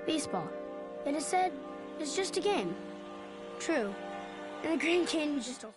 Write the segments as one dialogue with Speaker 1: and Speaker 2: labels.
Speaker 1: Baseball. It is said, it's just a game. True. And the Grand Canyon is just a whole...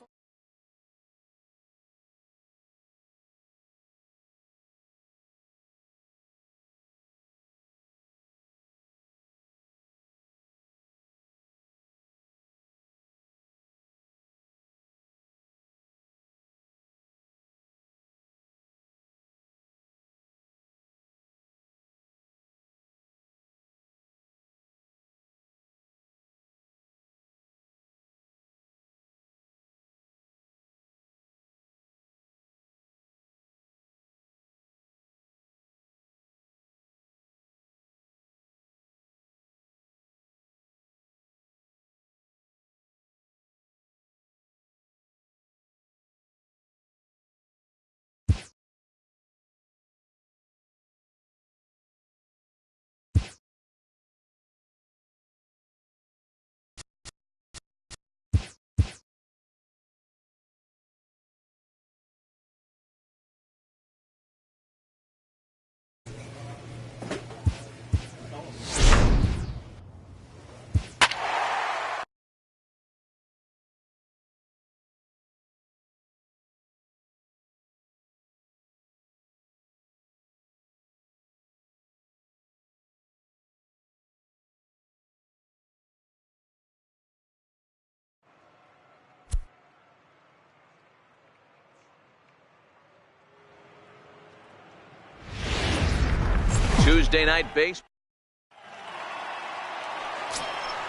Speaker 2: Tuesday night baseball.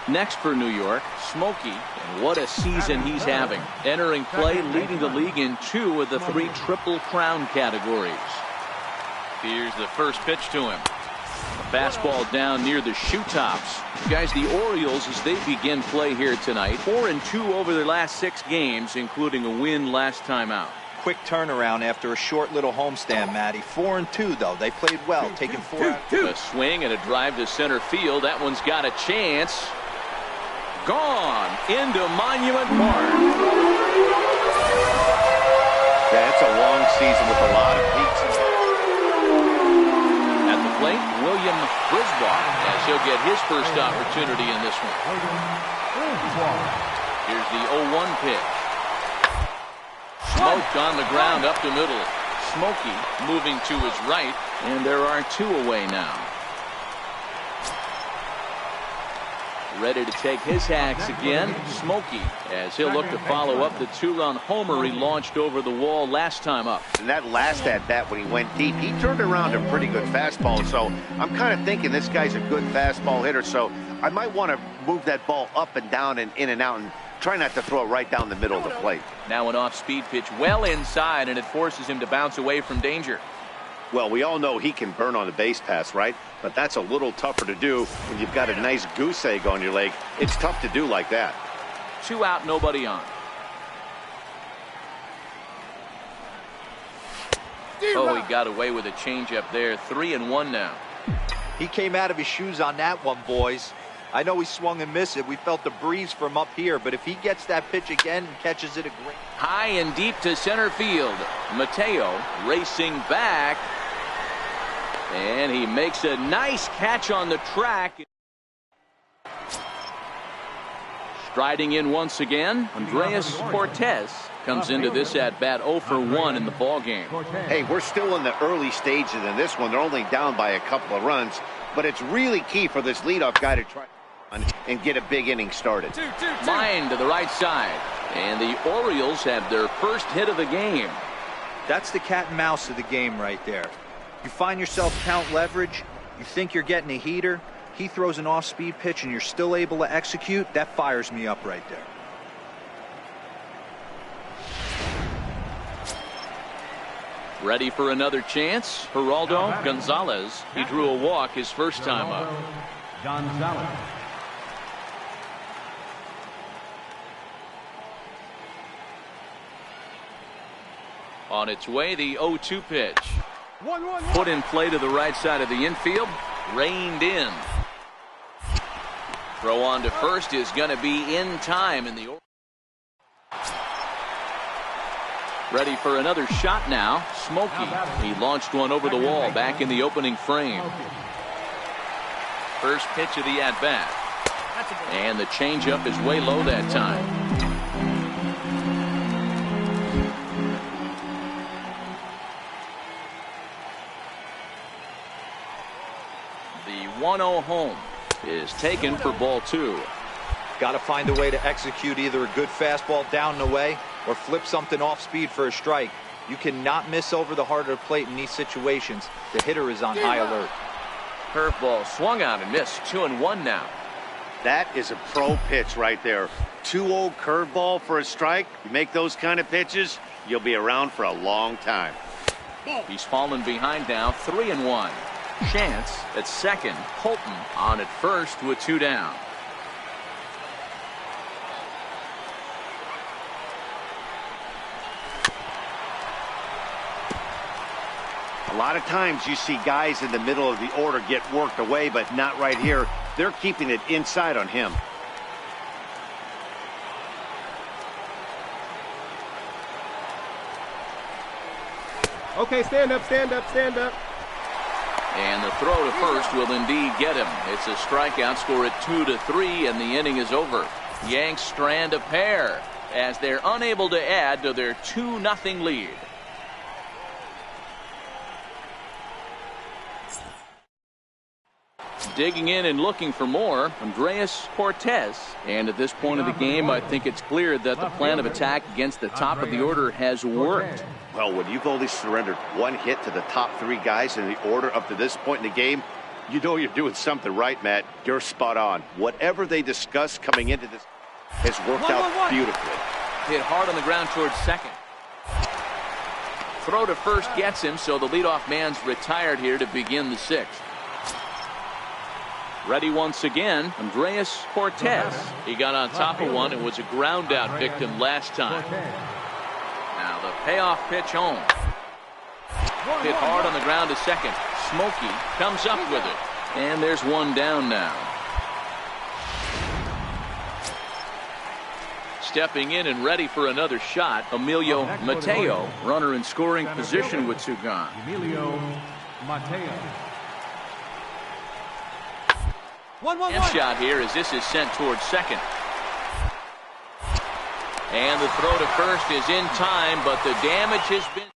Speaker 2: Next for New York, Smokey, and what a season he's having. Entering play, leading the league in 2 of the 3 Triple Crown categories. Here's the first pitch to him. A fastball down near the shoe tops. Guys, the Orioles, as they begin play here tonight, 4-2 over their last 6 games, including a win last time out.
Speaker 3: Quick turnaround after a short little homestand, Matty. 4-2, though. They played well, taking 4 out.
Speaker 2: A swing and a drive to center field. That one's got a chance. Gone into Monument Park.
Speaker 4: Yeah, it's a long season with a lot of peaks.
Speaker 2: At the plate, William Brisbois, as he'll get his first opportunity in this one. Here's the 0-1 pitch. Smoked on the ground up the middle. Smokey moving to his right, and there are 2 away now. Ready to take his hacks again, Smokey, as he'll look to follow up the 2-run homer he launched over the wall last time up.
Speaker 4: And that last at-bat when he went deep, he turned around a pretty good fastball. So I'm kind of thinking this guy's a good fastball hitter. So I might want to move that ball up and down and in and out and try not to throw it right down the middle of the plate.
Speaker 2: Now an off-speed pitch well inside, and it forces him to bounce away from danger.
Speaker 4: Well, we all know he can burn on the base pass, right? But that's a little tougher to do when you've got a nice goose egg on your leg. It's tough to do like that.
Speaker 2: 2 out, nobody on. Oh, he got away with a changeup there. 3-1 now.
Speaker 3: He came out of his shoes on that one, boys. I know he swung and missed it. We felt the breeze from up here, but if he gets that pitch again and catches it
Speaker 2: high and deep to center field, Mateo racing back, and he makes a nice catch on the track. Striding in once again, Andres Cortez comes into this at bat 0 for 1 in the ball game.
Speaker 4: Hey, we're still in the early stages in this one. They're only down by a couple of runs, but it's really key for this leadoff guy to try and get a big inning started.
Speaker 2: Line to the right side, and the Orioles have their first hit of the game.
Speaker 3: That's the cat and mouse of the game right there. You find yourself count leverage, you think you're getting a heater, he throws an off-speed pitch and you're still able to execute. That fires me up right there.
Speaker 2: Ready for another chance? Geraldo Gonzalez. He drew a walk his first time up.
Speaker 5: Gonzalez.
Speaker 2: On its way, the 0-2 pitch. Put in play to the right side of the infield. Reined in. Throw on to first is going to be in time in the... Ready for another shot now. Smokey. He launched one over the wall back in the opening frame. First pitch of the at-bat. And the changeup is way low that time. The 1-0 home is taken for ball 2.
Speaker 3: Got to find a way to execute either a good fastball down and away or flip something off speed for a strike. You cannot miss over the heart of the plate in these situations. The hitter is on high alert.
Speaker 2: Curveball swung out and missed. 2-1 now.
Speaker 4: That is a pro pitch right there. 2-0 curveball for a strike. You make those kind of pitches, you'll be around for a long time.
Speaker 2: He's fallen behind now. 3-1. Chance at second. Holton on at first with 2 down.
Speaker 4: A lot of times you see guys in the middle of the order get worked away, but not right here. They're keeping it inside on him.
Speaker 5: Okay, stand up, stand up, stand up.
Speaker 2: And the throw to first will indeed get him. It's a strikeout, score at 2-3, and the inning is over. Yanks strand a pair as they're unable to add to their 2-0 lead. Digging in and looking for more, Andres Cortez. And at this point of the game, I think it's clear that the plan of attack against the top of the order has worked.
Speaker 4: Well, when you've only surrendered 1 hit to the top 3 guys in the order up to this point in the game, you know you're doing something right, Matt. You're spot on. Whatever they discussed coming into this has worked out beautifully.
Speaker 2: Hit hard on the ground towards second. Throw to first gets him, so the leadoff man's retired here to begin the 6th. Ready once again, Andres Cortez. He got on top of one and was a ground out victim last time. Now the payoff pitch home. Hit hard on the ground to second. Smokey comes up with it. And there's 1 down now. Stepping in and ready for another shot, Emilio Mateo, runner in scoring position with 2 gone.
Speaker 5: Emilio Mateo.
Speaker 2: And shot here as this is sent towards second. And the throw to first is in time, but the damage has been.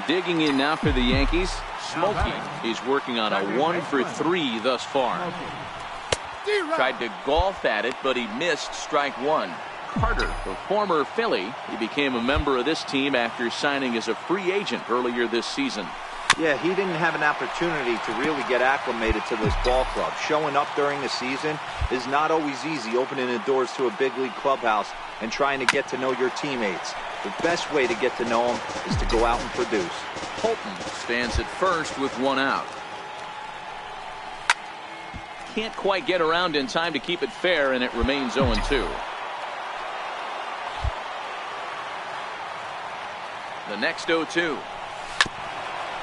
Speaker 2: Digging in now for the Yankees. Smokey is working on a 1-for-3 thus far. Tried to golf at it, but he missed strike 1. Carter, the former Philly, he became a member of this team after signing as a free agent earlier this season.
Speaker 3: Yeah, he didn't have an opportunity to really get acclimated to this ball club. Showing up during the season is not always easy, opening the doors to a big league clubhouse and trying to get to know your teammates. The best way to get to know them is to go out and produce.
Speaker 2: Holton stands at first with 1 out. Can't quite get around in time to keep it fair, and it remains 0-2. The next 0-2.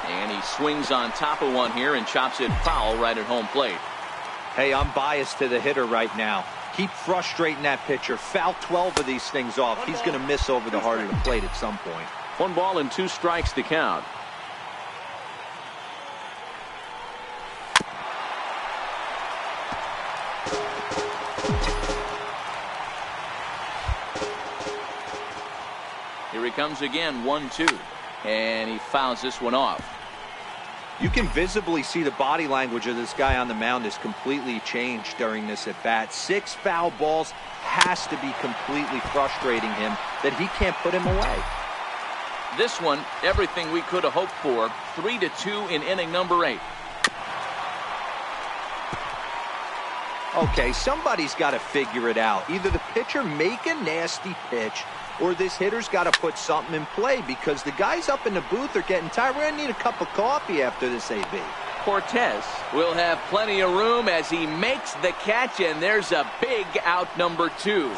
Speaker 2: And he swings on top of one here and chops it foul right at home plate.
Speaker 3: Hey, I'm biased to the hitter right now. Keep frustrating that pitcher. Foul 12 of these things off. He's going to miss over the heart of the plate at some point.
Speaker 2: 1 ball and 2 strikes to count. Here he comes again, 1-2. And he fouls this one off.
Speaker 3: You can visibly see the body language of this guy on the mound is completely changed during this at bat. 6 foul balls has to be completely frustrating him that he can't put him away.
Speaker 2: This one, everything we could have hoped for. 3-2 in inning number 8.
Speaker 3: Okay, somebody's got to figure it out. Either the pitcher make a nasty pitch, or this hitter's got to put something in play, because the guys up in the booth are getting tired. We're going to need a cup of coffee after this, AB.
Speaker 2: Cortez will have plenty of room as he makes the catch, and there's a big out number 2.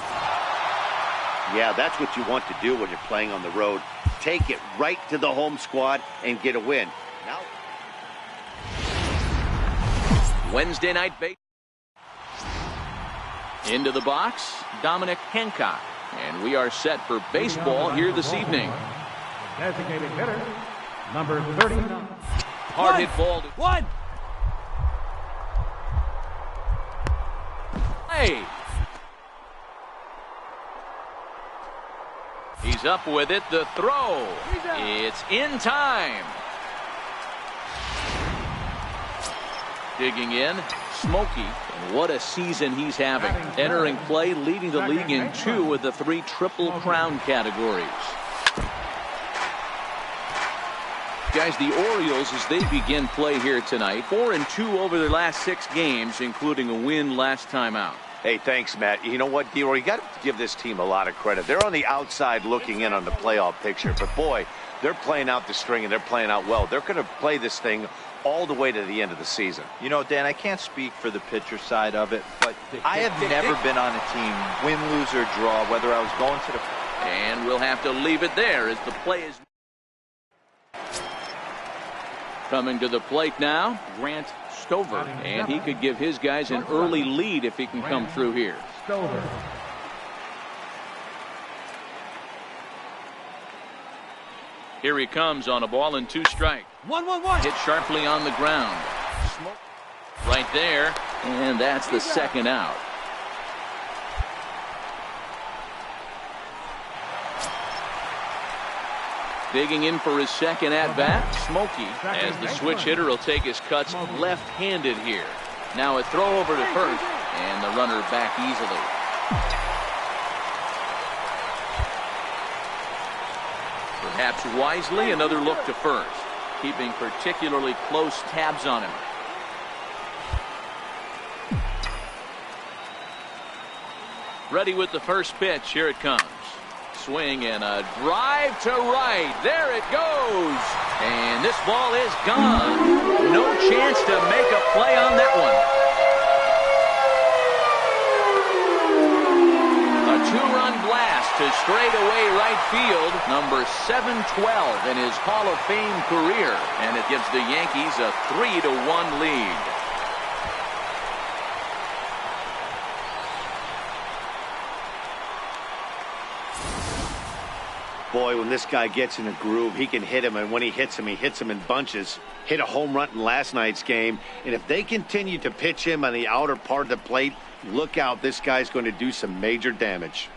Speaker 4: Yeah, that's what you want to do when you're playing on the road. Take it right to the home squad and get a win. Now,
Speaker 2: Wednesday night baseball. Into the box, Dominic Hancock. And we are set for baseball here this evening.
Speaker 5: Designated hitter, number 39.
Speaker 2: Hard hit ball.
Speaker 6: One.
Speaker 2: Hey. He's up with it. The throw. It's in time. Digging in, Smokey, and what a season he's having. Entering play, leading the league in 2 of the 3 Triple Crown categories. Guys, the Orioles, as they begin play here tonight, 4-2 over their last 6 games, including a win last time out.
Speaker 4: Hey, thanks, Matt. You know what, D-Roy, you got to give this team a lot of credit. They're on the outside looking in on the playoff picture, but boy, they're playing out the string and they're playing out well. They're going to play this thing all the way to the end of the season.
Speaker 3: You know, Dan, I can't speak for the pitcher side of it, but I have never been on a team, win, lose, or draw, whether I was going to the...
Speaker 2: And we'll have to leave it there as the play is... Coming to the plate now, Grant Stover, and he could give his guys an early lead if he can come through here. Here he comes on a ball and 2 strikes.
Speaker 6: 1-1-1.
Speaker 2: Hit sharply on the ground. Right there, and that's the second out. Digging in for his second at-bat, Smokey, as the switch hitter will take his cuts left-handed here. Now a throw over to first, and the runner back easily. Perhaps wisely, another look to first, keeping particularly close tabs on him. Ready with the first pitch. Here it comes. Swing and a drive to right. There it goes. And this ball is gone. No chance to make a play on that one. A 2-run blast to straightaway right field. Number 712 in his Hall of Fame career. And it gives the Yankees a 3-1 lead.
Speaker 4: Boy, when this guy gets in a groove, he can hit him, and when he hits him in bunches. Hit a home run in last night's game, and if they continue to pitch him on the outer part of the plate, look out, this guy's going to do some major damage.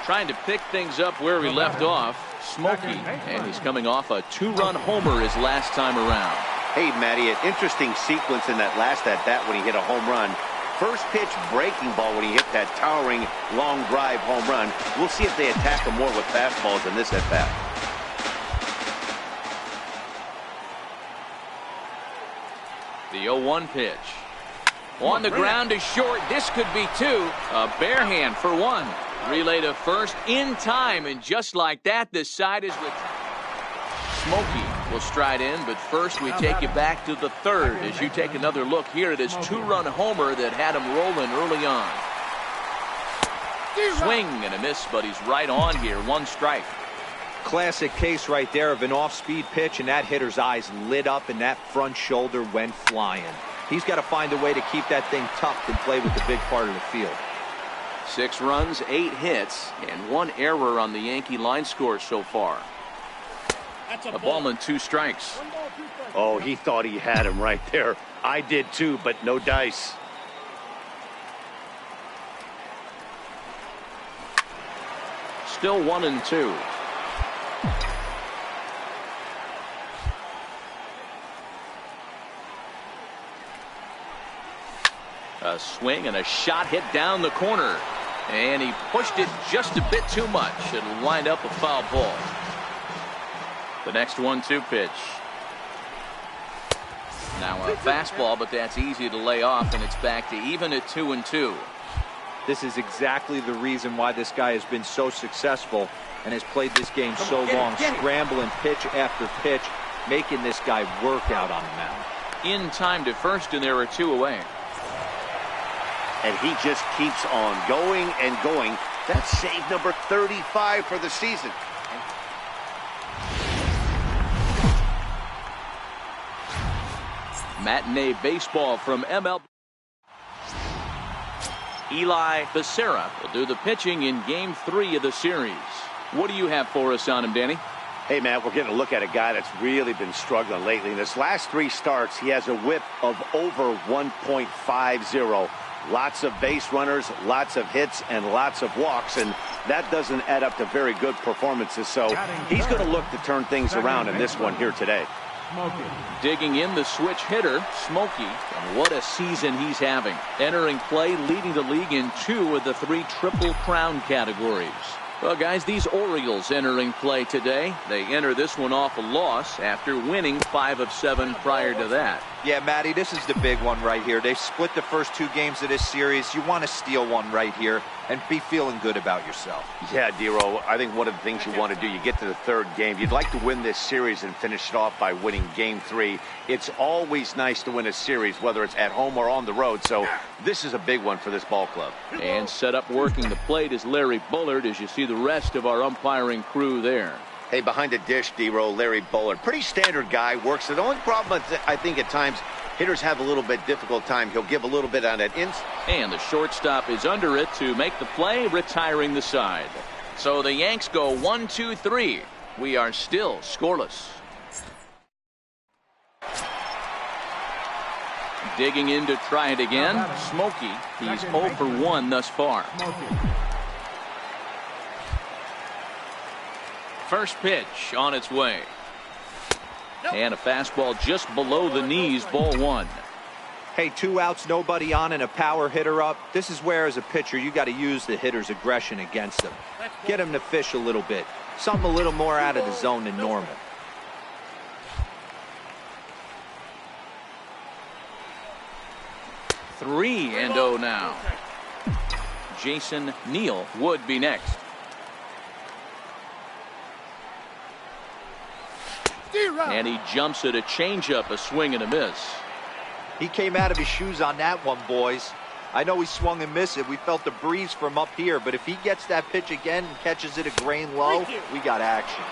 Speaker 2: Trying to pick things up where we left off, Smokey, and he's coming off a 2-run homer his last time around.
Speaker 4: Hey, Matty, an interesting sequence in that last at-bat when he hit a home run. First pitch breaking ball when he hit that towering long drive home run. We'll see if they attack him more with fastballs in this at-bat.
Speaker 2: The 0-1 pitch. On the ground to short. This could be 2. A bare hand for 1. Relay to first in time, and just like that, the side is with Smokey will stride in, but first we take you back to the 3rd as you take another look here at his 2-run homer that had him rolling early on. Swing and a miss, but he's right on here. 1 strike.
Speaker 3: Classic case right there of an off-speed pitch, and that hitter's eyes lit up and that front shoulder went flying. He's got to find a way to keep that thing tucked and play with the big part of the field.
Speaker 2: 6 runs, 8 hits, and 1 error on the Yankee line score so far. A ball and 2 strikes.
Speaker 4: Oh, he thought he had him right there. I did too, but no dice.
Speaker 2: Still 1-2. A swing and a shot hit down the corner. And he pushed it just a bit too much. It'll wind up a foul ball. The next 1-2 pitch. Now a fastball, but that's easy to lay off, and it's back to even at 2-2.
Speaker 3: This is exactly the reason why this guy has been so successful and has played this game so long, scrambling pitch after pitch, making this guy work out on the mound.
Speaker 2: In time to first, and there are 2 away.
Speaker 4: And he just keeps on going and going. That's save number 35 for the season.
Speaker 2: Matinee baseball from MLB. Eli Becerra will do the pitching in Game 3 of the series. What do you have for us on him, Danny?
Speaker 4: Hey, Matt, we're getting a look at a guy that's really been struggling lately. In his last 3 starts, he has a whip of over 1.50. Lots of base runners, lots of hits, and lots of walks, and that doesn't add up to very good performances. So he's going to look to turn things around in this one here today.
Speaker 2: Digging in the switch hitter, Smokey, and what a season he's having. Entering play, leading the league in 2 of the 3 Triple Crown categories. Well, guys, these Orioles entering play today. They enter this one off a loss after winning 5 of 7 prior to that.
Speaker 3: Yeah, Matty, this is the big one right here. They've split the first 2 games of this series. You want to steal one right here and be feeling good about yourself.
Speaker 4: Yeah, Dero, I think one of the things you want to do, you get to the 3rd game, you'd like to win this series and finish it off by winning game 3. It's always nice to win a series, whether it's at home or on the road, so this is a big one for this ball club.
Speaker 2: And set up working the plate is Larry Bullard, as you see the rest of our umpiring crew there.
Speaker 4: Hey, behind the dish, D-Row, Larry Bullard. Pretty standard guy, works. The only problem, I think, at times, hitters have a little bit difficult time. He'll give a little bit on that
Speaker 2: And the shortstop is under it to make the play, retiring the side. So the Yanks go 1, 2, 3. We are still scoreless. Digging in to try it again. Smokey, he's 0 for 1 thus far. First pitch on its way. And a fastball just below the knees, ball 1.
Speaker 3: Hey, 2 outs, nobody on, and a power hitter up. This is where, as a pitcher, you got to use the hitter's aggression against them. Get him to fish a little bit. Something a little more out of the zone than normal.
Speaker 2: Three and 0 now. Jason Neal would be next. And he jumps at a changeup, a swing and a miss.
Speaker 3: He came out of his shoes on that one, boys. I know he swung and missed it. We felt the breeze from up here, but if he gets that pitch again and catches it a grain low, we got action.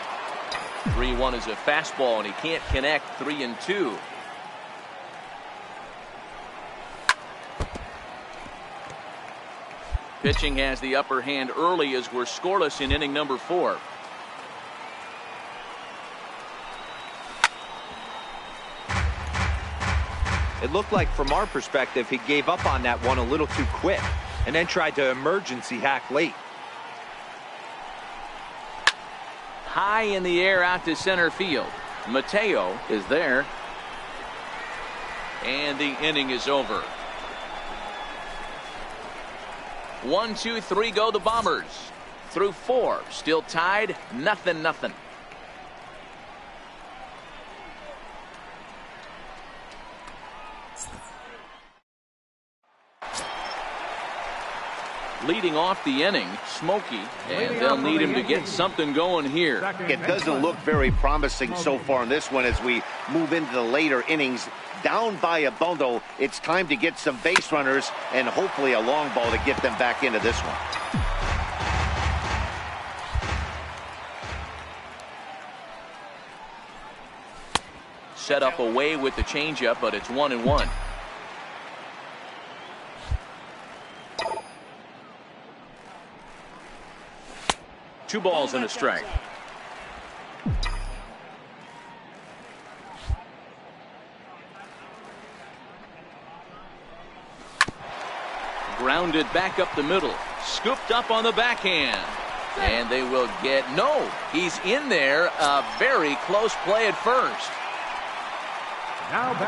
Speaker 2: 3-1 is a fastball, and he can't connect. 3 and 2. Pitching has the upper hand early as we're scoreless in inning number 4.
Speaker 3: It looked like, from our perspective, he gave up on that one a little too quick and then tried to emergency hack late.
Speaker 2: High in the air out to center field. Mateo is there. And the inning is over. 1, 2, 3 go the Bombers. Through 4. Still tied. 0-0. Leading off the inning, Smokey, and they'll need him to get something going here.
Speaker 4: It doesn't look very promising so far in this one as we move into the later innings. Down by a bundle, it's time to get some base runners and hopefully a long ball to get them back into this one.
Speaker 2: Set up away with the changeup, but it's 1-1. Two balls and a strike. Grounded back up the middle. Scooped up on the backhand. And they will get, no, he's in there. A very close play at first.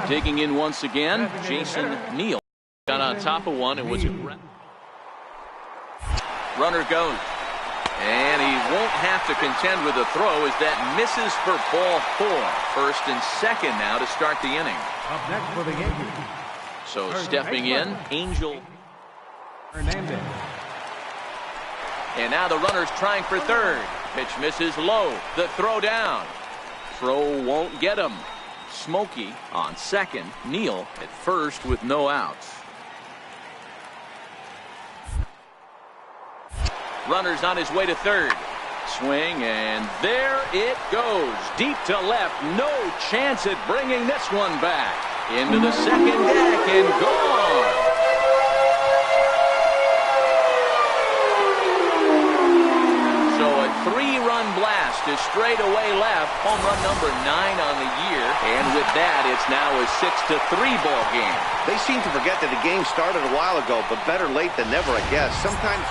Speaker 2: Digging in once again, Jason Neal. Got on top of one. It was a runner goes. And he won't have to contend with a throw as that misses for ball 4. First and second now to start the inning.
Speaker 6: Up next for the Yankees.
Speaker 2: So stepping in, Angel.
Speaker 6: Hernandez.
Speaker 2: And now the runner's trying for third. Pitch misses low. The throw down. Throw won't get him. Smokey on second. Neal at first with no outs. Runner's on his way to third. Swing, and there it goes. Deep to left. No chance at bringing this one back. Into the second deck and gone. So a 3-run blast to straightaway left. Home run number 9 on the year. And with that, it's now a 6-3 ball game.
Speaker 4: They seem to forget that the game started a while ago, but better late than never, I guess. Sometimes...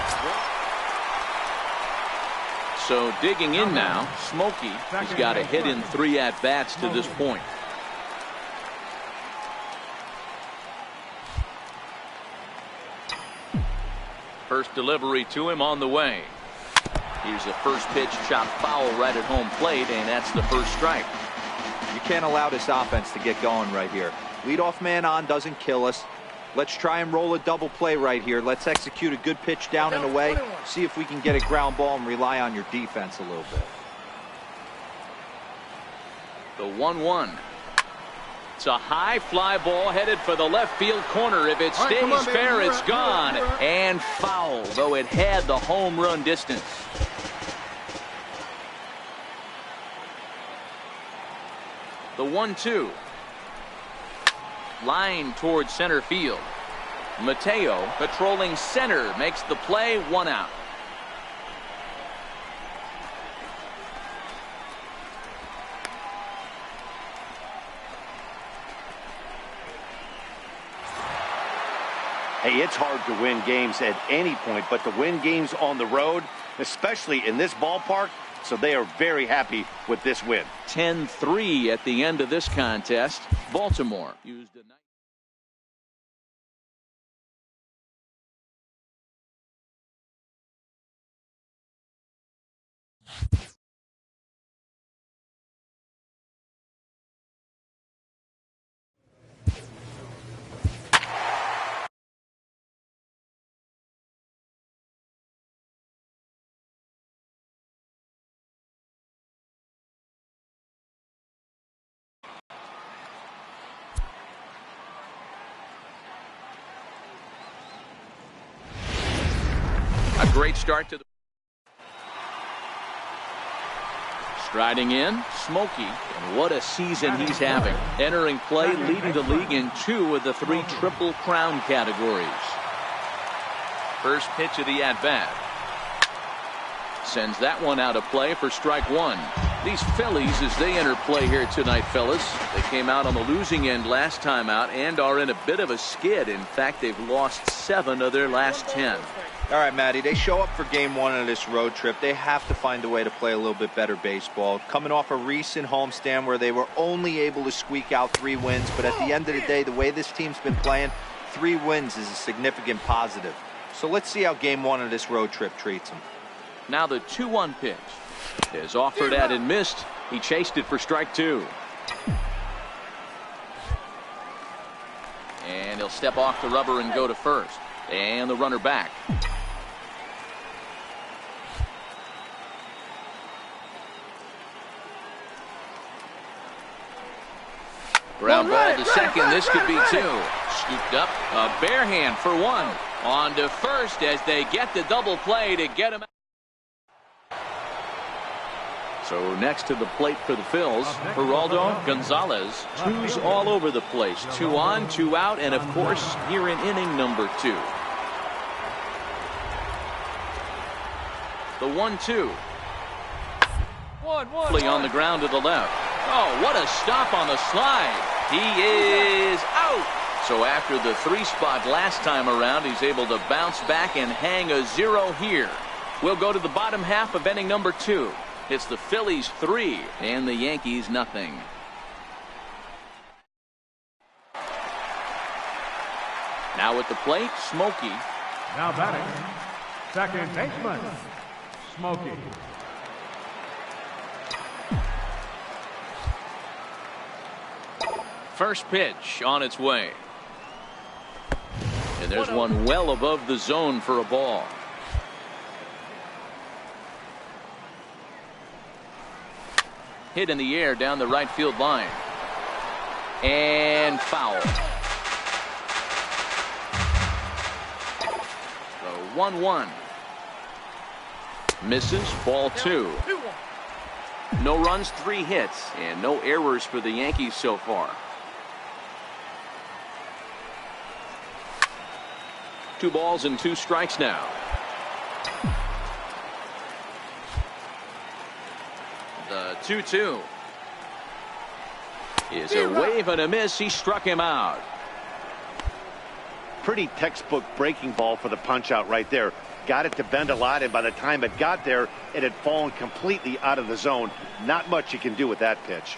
Speaker 2: So digging in now, Smokey has got a hit in 3 at-bats to this point. First delivery to him on the way. Here's the first pitch, chopped foul right at home plate, and that's the first strike.
Speaker 3: You can't allow this offense to get going right here. Leadoff man on doesn't kill us. Let's try and roll a double play right here. Let's execute a good pitch down and away. See if we can get a ground ball and rely on your defense a little bit.
Speaker 2: The 1-1. It's a high fly ball headed for the left field corner. If it stays fair, it's gone. And foul, though it had the home run distance. The 1-2. Line towards center field. Mateo patrolling center makes the play, 1 out.
Speaker 4: Hey, it's hard to win games at any point, but to win games on the road, especially in this ballpark, so they are very happy with this win.
Speaker 2: 10-3 at the end of this contest. Baltimore used a great start to the striding in, Smokey, and what a season he's having. Entering play, leading the league in 2 of the 3 Triple Crown categories. First pitch of the at-bat. Sends that one out of play for strike 1. These Phillies, as they enter play here tonight, fellas, they came out on the losing end last time out and are in a bit of a skid. In fact, they've lost 7 of their last 10.
Speaker 3: All right, Matty, they show up for game 1 of this road trip. They have to find a way to play a little bit better baseball. Coming off a recent homestand where they were only able to squeak out 3 wins, but at the end of the day, the way this team's been playing, 3 wins is a significant positive. So let's see how game 1 of this road trip treats them.
Speaker 2: Now the 2-1 pitch is offered at and missed. He chased it for strike 2. And he'll step off the rubber and go to first. And the runner back. Ground ball to second. This could be 2. Scooped up. A bare hand for 1. On to first as they get the double play to get him out. So next to the plate for the Phils, Geraldo Gonzalez. 2s all over the place. 2 on, 2 out, and of course here in inning number 2. The 1-2. Play on the ground to the left. Oh, what a stop on the slide. He is out. So after the 3 spot last time around, he's able to bounce back and hang a 0 here. We'll go to the bottom half of inning number 2. It's the Phillies 3 and the Yankees nothing. Now at the plate, Smokey.
Speaker 6: Now batting, second baseman, Smokey.
Speaker 2: First pitch on its way. And there's one well above the zone for a ball. Hit in the air down the right field line. And foul. The 1-1. Misses, ball 2. No runs, 3 hits, and no errors for the Yankees so far. 2 balls and 2 strikes now. 2-2. Is a wave and a miss. He struck him out.
Speaker 4: Pretty textbook breaking ball for the punch out right there. Got it to bend a lot, and by the time it got there, it had fallen completely out of the zone. Not much you can do with that pitch.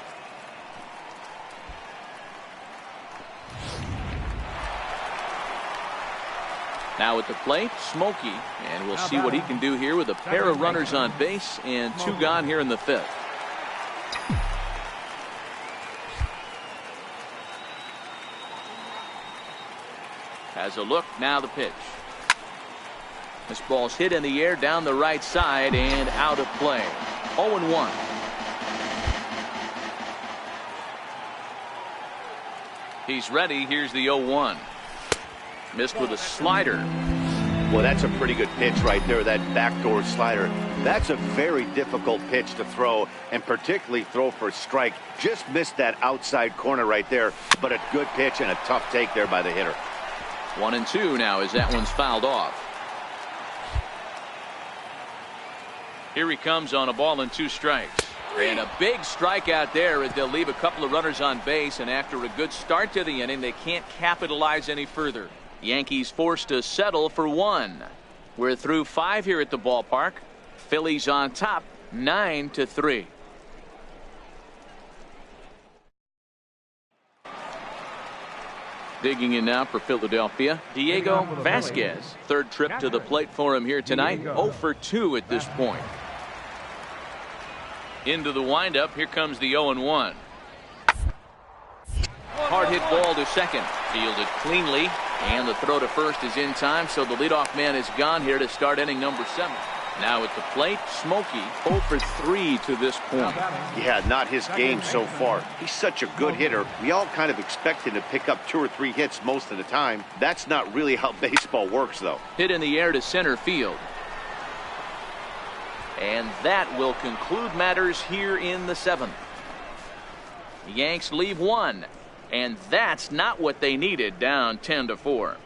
Speaker 2: Now at the plate, Smokey, and we'll see what he can do here with a pair of runners on base and 2 gone here in the 5th. Has a look, now the pitch. This ball's hit in the air down the right side and out of play. 0-1. He's ready. Here's the 0-1. Missed with a slider.
Speaker 4: Well, that's a pretty good pitch right there, that backdoor slider. That's a very difficult pitch to throw, and particularly throw for a strike. Just missed that outside corner right there, but a good pitch and a tough take there by the hitter.
Speaker 2: 1-2 now as that one's fouled off. Here he comes on a ball and 2 strikes. And a big strikeout there as they'll leave a couple of runners on base, and after a good start to the inning, they can't capitalize any further. Yankees forced to settle for 1. We're through 5 here at the ballpark. Phillies on top 9-3. Digging in now for Philadelphia, Diego Vasquez. 3rd trip to the plate for him here tonight. 0 for 2 at this point. Into the windup. Here comes the 0-1. Hard hit ball to second. Fielded cleanly. And the throw to first is in time, so the leadoff man is gone here to start inning number 7. Now at the plate, Smokey 0 for 3 to this point.
Speaker 4: Yeah, not his game so far. He's such a good hitter. We all kind of expect him to pick up 2 or 3 hits most of the time. That's not really how baseball works, though.
Speaker 2: Hit in the air to center field. And that will conclude matters here in the 7th. The Yanks leave 1. And that's not what they needed, down 10-4.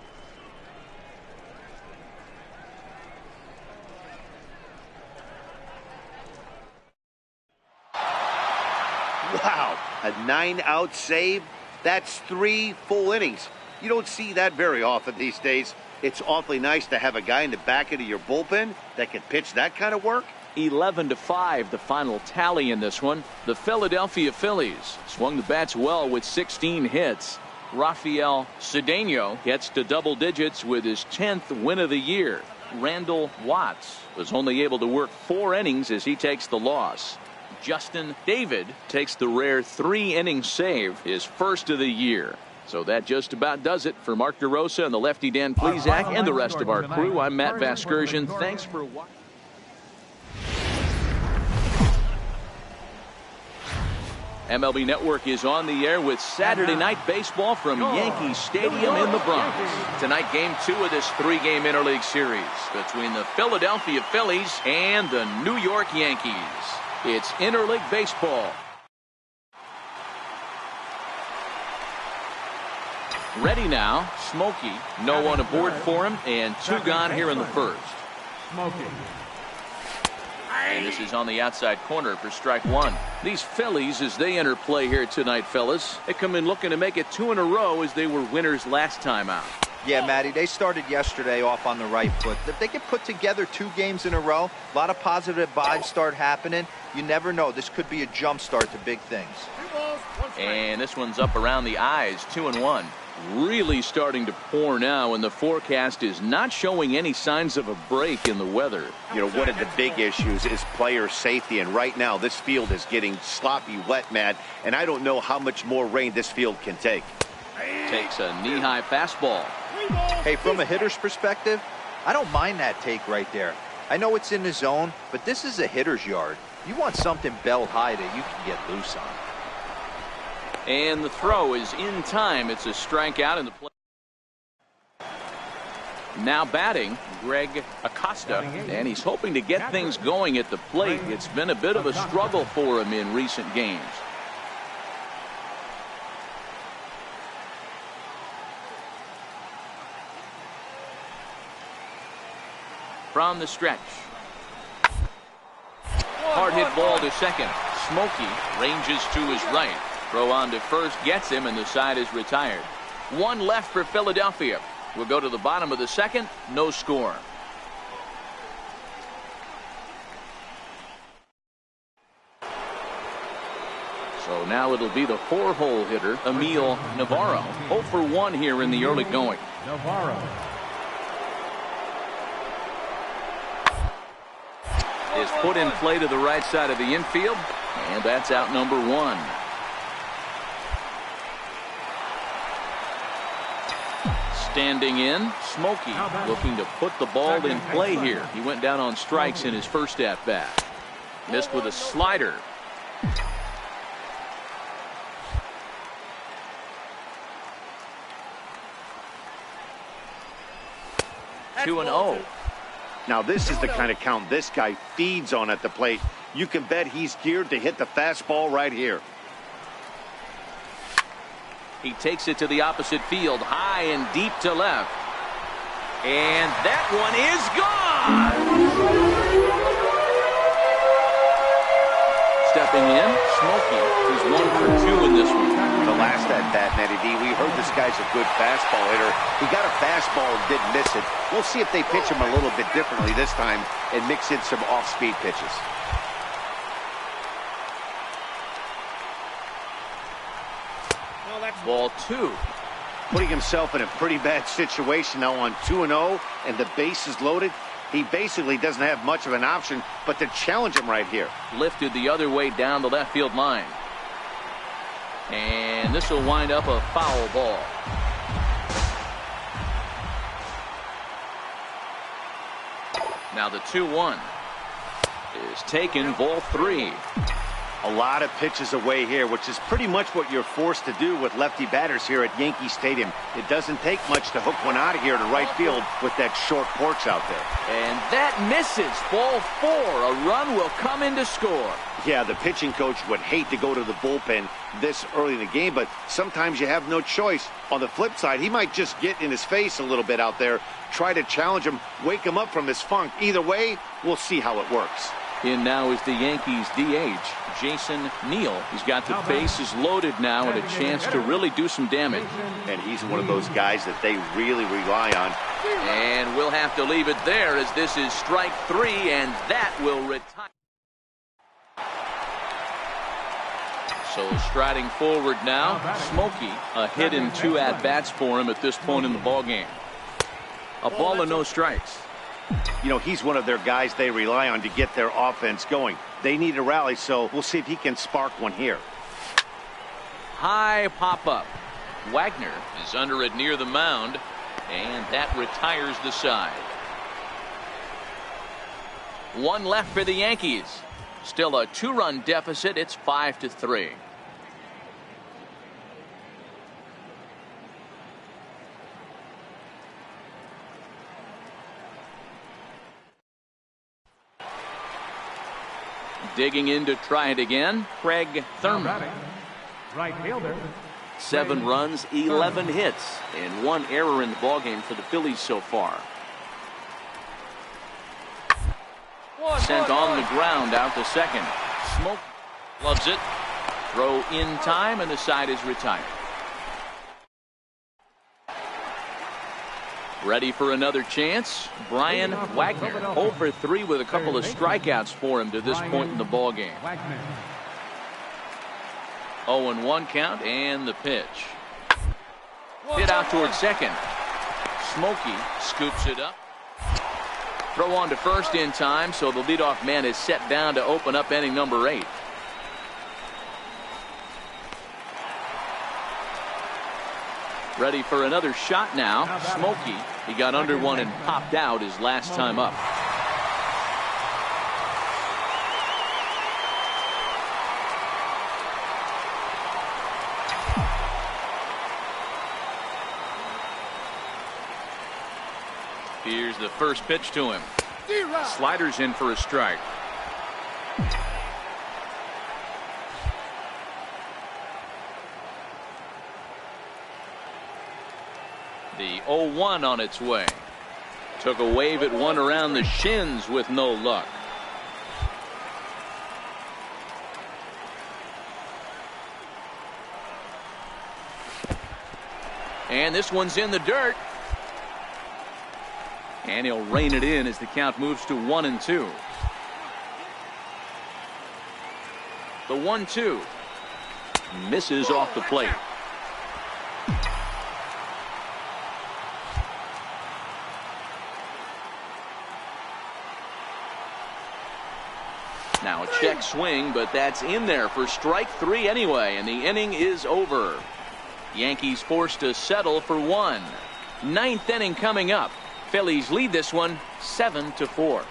Speaker 4: Wow, a 9-out save? That's 3 full innings. You don't see that very often these days. It's awfully nice to have a guy in the back end of your bullpen that can pitch that kind of work.
Speaker 2: 11-5 the final tally in this one. The Philadelphia Phillies swung the bats well with 16 hits. Rafael Cedeno gets to double digits with his 10th win of the year. Randall Watts was only able to work 4 innings as he takes the loss. Justin David takes the rare 3-inning save, his first of the year. So that just about does it for Mark DeRosa and the lefty Dan Plesac and the rest of our crew. I'm Matt Vasgersian. Thanks for watching. MLB Network is on the air with Saturday Night Baseball from Yankee Stadium in the Bronx. Tonight, Game 2 of this 3-game interleague series between the Philadelphia Phillies and the New York Yankees. It's interleague baseball. Ready now, Smokey. No one aboard for him, and 2 gone here in the 1st.
Speaker 6: Smokey.
Speaker 2: And this is on the outside corner for strike 1. These Phillies, as they enter play here tonight, fellas, they come in looking to make it 2 in a row as they were winners last time out.
Speaker 3: Yeah, Matty, they started yesterday off on the right foot. If they can put together 2 games in a row, a lot of positive vibes start happening. You never know. This could be a jump start to big things.
Speaker 2: And this one's up around the eyes, 2-1. Really starting to pour now, and the forecast is not showing any signs of a break in the weather.
Speaker 4: You know, one of the big issues is player safety, and right now this field is getting sloppy wet, Matt, and I don't know how much more rain this field can take.
Speaker 2: Takes a knee-high fastball.
Speaker 3: Hey, from a hitter's perspective, I don't mind that take right there. I know it's in the zone, but this is a hitter's yard. You want something belt high that you can get loose on.
Speaker 2: And the throw is in time. It's a strikeout in the play. Now batting, Greg Acosta, and he's hoping to get things going at the plate. It's been a bit of a struggle for him in recent games. From the stretch. Hard hit ball to second. Smokey ranges to his right. Throw on to first gets him, and the side is retired. One left for Philadelphia. We'll go to the bottom of the second. No score. So now it'll be the 4-hole hitter, Emil Navarro. 0 for 1 here in the early going.
Speaker 6: Navarro.
Speaker 2: Is put in play to the right side of the infield, and that's out number 1. Standing in, Smokey looking to put the ball in play here. He went down on strikes in his first at-bat. Missed with a slider. Two and 0.
Speaker 4: Now this is the kind of count this guy feeds on at the plate. You can bet he's geared to hit the fastball right here.
Speaker 2: He takes it to the opposite field, high and deep to left. And that one is gone! Stepping in, Smokey, who's 1 for 2 in this one.
Speaker 4: The last at-bat, Nettie D, we heard this guy's a good fastball hitter. He got a fastball and didn't miss it. We'll see if they pitch him a little bit differently this time and mix in some off-speed pitches.
Speaker 2: Ball 2.
Speaker 4: Putting himself in a pretty bad situation now on 2-0, and the base is loaded. He basically doesn't have much of an option but to challenge him right here.
Speaker 2: Lifted the other way down the left field line. And this will wind up a foul ball. Now the 2-1 is taken, ball 3.
Speaker 4: A lot of pitches away here, which is pretty much what you're forced to do with lefty batters here at Yankee Stadium. It doesn't take much to hook one out of here to right field with that short porch out there.
Speaker 2: And that misses. Ball 4. A run will come in to score.
Speaker 4: Yeah, the pitching coach would hate to go to the bullpen this early in the game, but sometimes you have no choice. On the flip side, he might just get in his face a little bit out there, try to challenge him, wake him up from his funk. Either way, we'll see how it works.
Speaker 2: In now is the Yankees DH, Jason Neal. He's got the bases loaded now and a chance to really do some damage.
Speaker 4: And he's one of those guys that they really rely on.
Speaker 2: And we'll have to leave it there as this is strike 3, and that will retire. So striding forward now, Smokey, a hit in 2 at-bats for him at this point in the ballgame. A ball and no strikes.
Speaker 4: You know, he's one of their guys they rely on to get their offense going. They need a rally, so we'll see if he can spark one here.
Speaker 2: High pop-up. Wagner is under it near the mound, and that retires the side. 1 left for the Yankees. Still a 2-run deficit. It's 5-3. Digging in to try it again, Craig Thurman.
Speaker 6: Right fielder.
Speaker 2: 7 runs, 11 hits, and 1 error in the ballgame for the Phillies so far. Sent on the ground out to second. Smoke loves it. Throw in time, and the side is retired. Ready for another chance, Brian Wagner. 0 for 3 with a couple of strikeouts for him to this point in the ballgame. 0-1 count, and the pitch. Hit out towards second. Smokey scoops it up. Throw on to first in time, so the leadoff man is set down to open up inning number 8. Ready for another shot now. Smokey, he got under one and popped out his last time up. Here's the first pitch to him. Sliders in for a strike. The 0-1 on its way. Took a wave at one around the shins with no luck. And this one's in the dirt. And he'll rein it in as the count moves to 1-2. The 1-2 misses off the plate. Now a check swing, but that's in there for strike 3 anyway, and the inning is over. Yankees forced to settle for 1. 9th inning coming up. Phillies lead this one 7-4.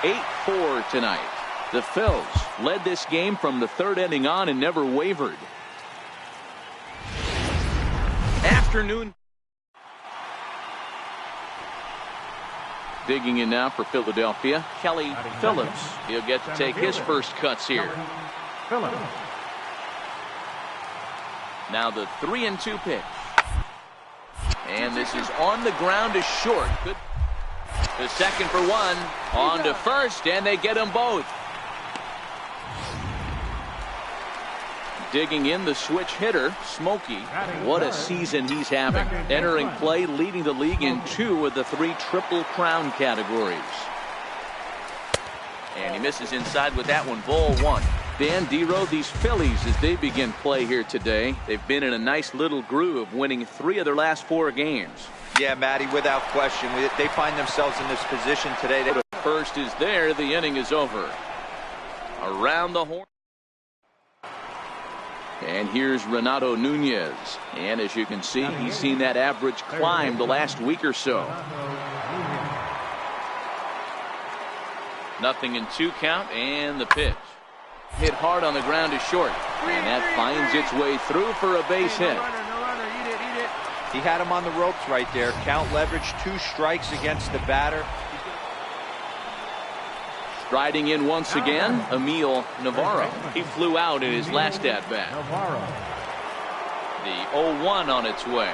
Speaker 2: (8-4) tonight. The Phils led this game from the 3rd inning on and never wavered. Afternoon. Digging in now for Philadelphia, Kelly Phillips. He'll get to take his first cuts here. Now the 3-2 pitch. And this is on the ground to short. Good. The second for 1. On to first, and they get them both. Digging in the switch hitter, Smokey. What a season he's having. Entering play, leading the league in 2 of the 3 Triple Crown categories. And he misses inside with that one. Ball 1. Dan Dero, these Phillies, as they begin play here today, they've been in a nice little groove, winning 3 of their last 4 games.
Speaker 3: Yeah, Matty, without question. They find themselves in this position today.
Speaker 2: The first is there. The inning is over. Around the horn. And here's Renato Nunez. And as you can see, he's seen that average climb the last week or so. 0-2 count, and the pitch. Hit hard on the ground to short. And that finds its way through for a base hit.
Speaker 3: He had him on the ropes right there. Count leverage, 2 strikes against the batter.
Speaker 2: Striding in once again, Emil Navarro. He flew out in his last at-bat. The 0-1 on its way.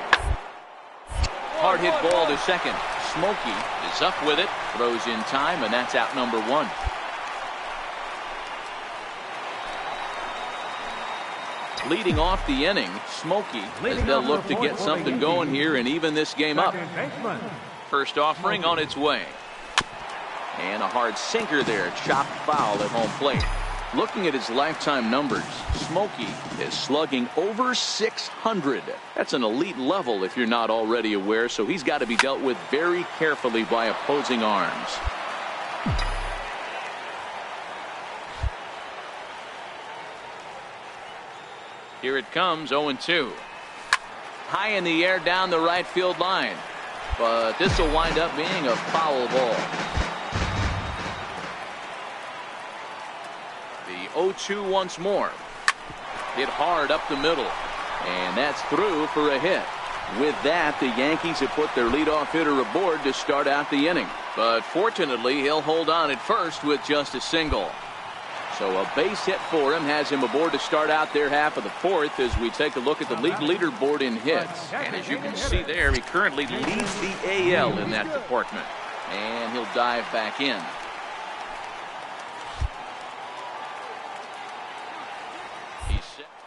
Speaker 2: Hard hit ball to second. Smokey is up with it, throws in time, and that's out number 1. Leading off the inning, Smokey, as they'll look to get something going here and even this game up. First offering on its way. And a hard sinker there, chopped foul at home plate. Looking at his lifetime numbers, Smokey is slugging over 600. That's an elite level if you're not already aware, so he's got to be dealt with very carefully by opposing arms. Here it comes, 0-2. High in the air down the right field line. But this will wind up being a foul ball. The 0-2 once more. Hit hard up the middle. And that's through for a hit. With that, the Yankees have put their leadoff hitter aboard to start out the inning. But fortunately, he'll hold on at first with just a single. So a base hit for him has him aboard to start out their half of the 4th as we take a look at the league leaderboard in hits. And as you can see there, he currently leads the AL in that department. And he'll dive back in.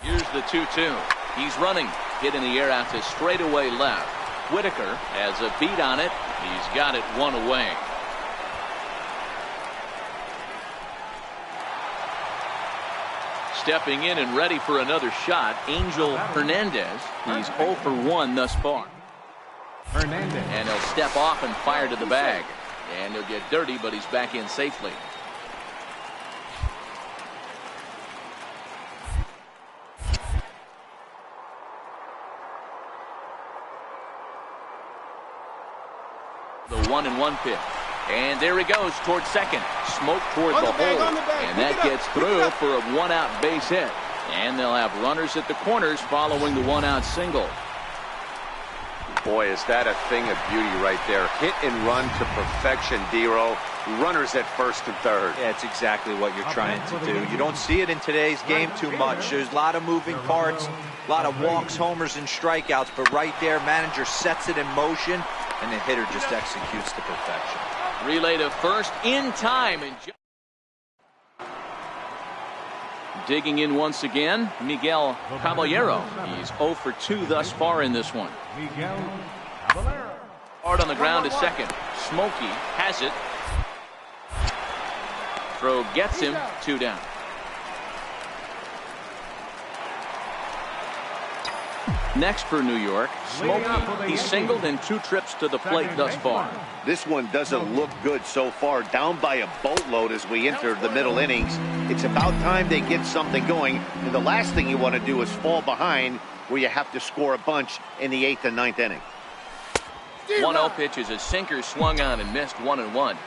Speaker 2: Here's the 2-2. He's running. Hit in the air out to straightaway left. Whitaker has a beat on it. He's got it 1 away. Stepping in and ready for another shot, Angel Hernandez. He's 0 for 1 thus far. And he'll step off and fire to the bag. And he'll get dirty, but he's back in safely. The 1-1 pitch. And there he goes towards second. Smoke toward the hole. And that gets through for a 1-out base hit. And they'll have runners at the corners following the 1-out single.
Speaker 4: Boy, is that a thing of beauty right there. Hit and run to perfection, Dero. Runners at first and third.
Speaker 3: Yeah, it's exactly what you're trying to do. You don't see it in today's game too much. There's a lot of moving parts, a lot of walks, homers, and strikeouts. But right there, manager sets it in motion, and the hitter just executes to perfection.
Speaker 2: Relay to first in time. And Digging in once again, Miguel Caballero. He's 0 for 2 thus far in this one.
Speaker 6: Miguel Caballero.
Speaker 2: Hard on the ground to second. Smokey has it. Throw gets him. 2 down. Next for New York, Smokey. He's singled in 2 trips to the plate thus far.
Speaker 4: This one doesn't look good so far. Down by a boatload as we enter the middle innings. It's about time they get something going. And the last thing you want to do is fall behind where you have to score a bunch in the 8th and 9th inning.
Speaker 2: 1-0 pitch is a sinker swung on and missed 1-1.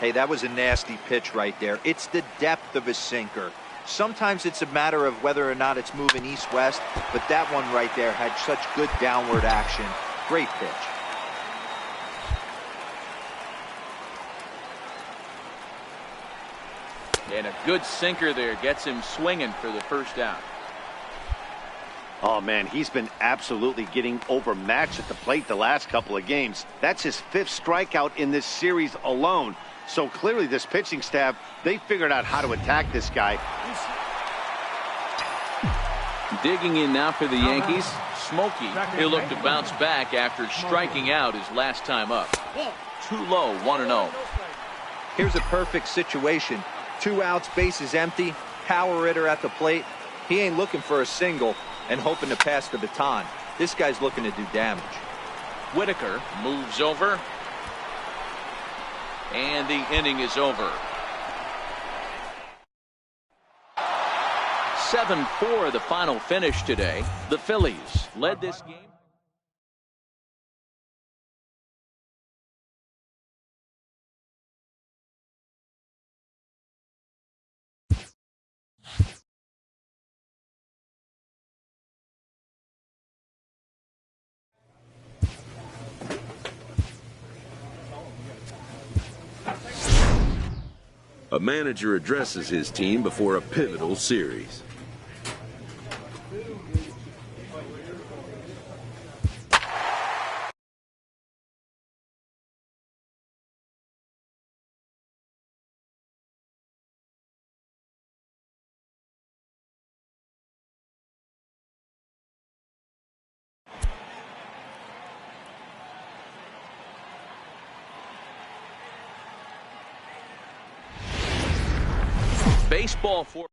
Speaker 3: Hey, that was a nasty pitch right there. It's the depth of a sinker. Sometimes it's a matter of whether or not it's moving east-west, but that one right there had such good downward action. Great pitch.
Speaker 2: And a good sinker there gets him swinging for the first out.
Speaker 4: Oh, man, he's been absolutely getting overmatched at the plate the last couple of games. That's his 5th strikeout in this series alone. So clearly this pitching staff, they figured out how to attack this guy.
Speaker 2: Digging in now for the Yankees, Smokey. He'll look to bounce back after striking out his last time up. Too low, 1-0.
Speaker 3: Here's a perfect situation. 2 outs, bases empty, power hitter at the plate. He ain't looking for a single and hoping to pass the baton. This guy's looking to do damage.
Speaker 2: Whitaker moves over. And the inning is over. 7-4 the final finish today. The Phillies led this game.
Speaker 7: A manager addresses his team before a pivotal series.
Speaker 2: Baseball for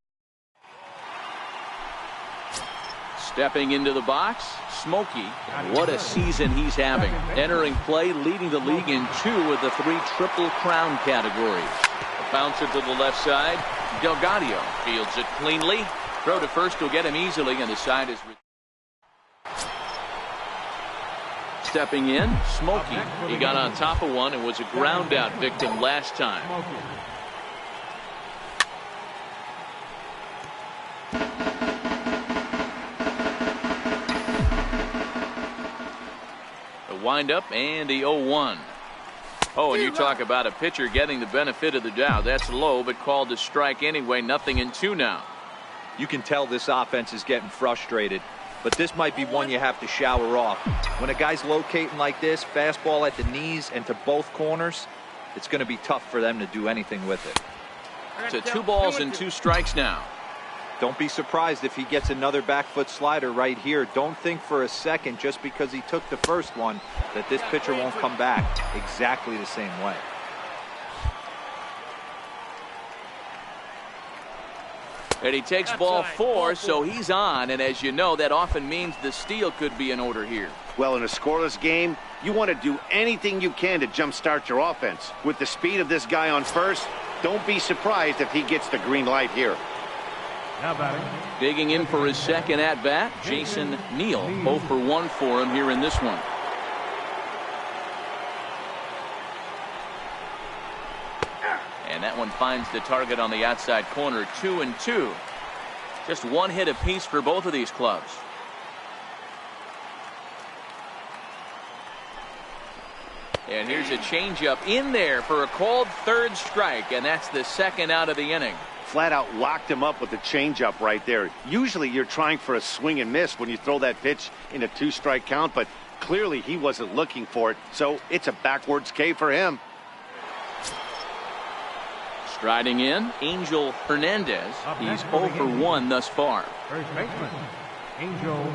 Speaker 2: stepping into the box, Smokey. What a season he's having. Entering play, leading the league in 2 of the 3 Triple Crown categories. A bouncer to the left side. Delgado fields it cleanly. Throw to first will get him easily, and the side is stepping in. Smokey. He got on top of one and was a ground out victim last time. Wind up and the 0-1. Oh, and you talk about a pitcher getting the benefit of the doubt. That's low, but called to strike anyway. 0-2 now.
Speaker 3: You can tell this offense is getting frustrated, but this might be one you have to shower off. When a guy's locating like this, fastball at the knees and to both corners, it's going to be tough for them to do anything with it.
Speaker 2: To 2 balls and 2 strikes now.
Speaker 3: Don't be surprised if he gets another back foot slider right here. Don't think for a second, just because he took the first one, that this pitcher won't come back exactly the same way.
Speaker 2: And he takes ball 4, so he's on. And as you know, that often means the steal could be in order here.
Speaker 4: Well, in a scoreless game, you want to do anything you can to jumpstart your offense. With the speed of this guy on first, don't be surprised if he gets the green light here.
Speaker 2: Digging in for his second at-bat, Jason Neal. 0 for 1 for him here in this one. And that one finds the target on the outside corner. 2-2. Just 1 hit apiece for both of these clubs. And here's a changeup in there for a called 3rd strike, and that's the 2nd out of the inning.
Speaker 4: Flat out locked him up with the changeup right there. Usually you're trying for a swing and miss when you throw that pitch in a 2-strike count, but clearly he wasn't looking for it, so it's a backwards K for him.
Speaker 2: Striding in, Angel Hernandez. He's 0 for 1 thus far.
Speaker 6: First baseman, Angel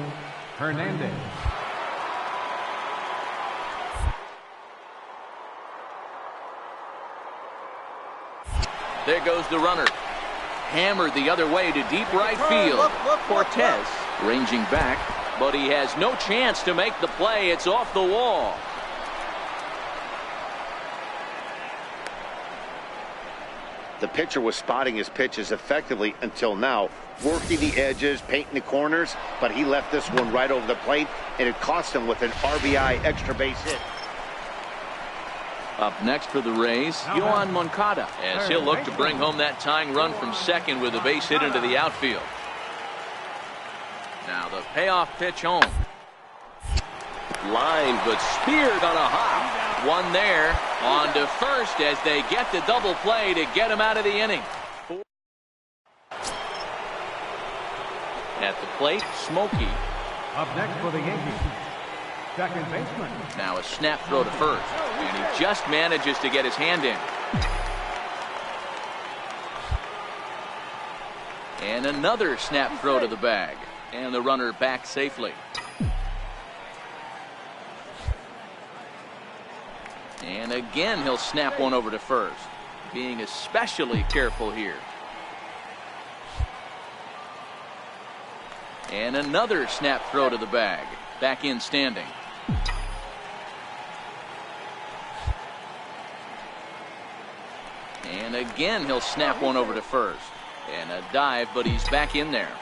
Speaker 6: Hernandez.
Speaker 2: There goes the runner. Hammered the other way to deep right field. Cortez ranging back, but he has no chance to make the play. It's off the wall.
Speaker 4: The pitcher was spotting his pitches effectively until now, working the edges, painting the corners, but he left this one right over the plate, and it cost him with an RBI extra base hit.
Speaker 2: Up next for the Rays, Yoan Moncada, as he'll look to bring home that tying run from second with a base hit into the outfield. Now the payoff pitch home. Line, but speared on a hop. One there, on to first as they get the double play to get him out of the inning. At the plate, Smokey.
Speaker 6: Up next for the Yankees, second baseman.
Speaker 2: Now a snap throw to first, and he just manages to get his hand in. And another snap throw to the bag, and the runner back safely. And again, he'll snap one over to first, being especially careful here. And another snap throw to the bag, back in standing. And again, he'll snap one over to first. And a dive, but he's back in there.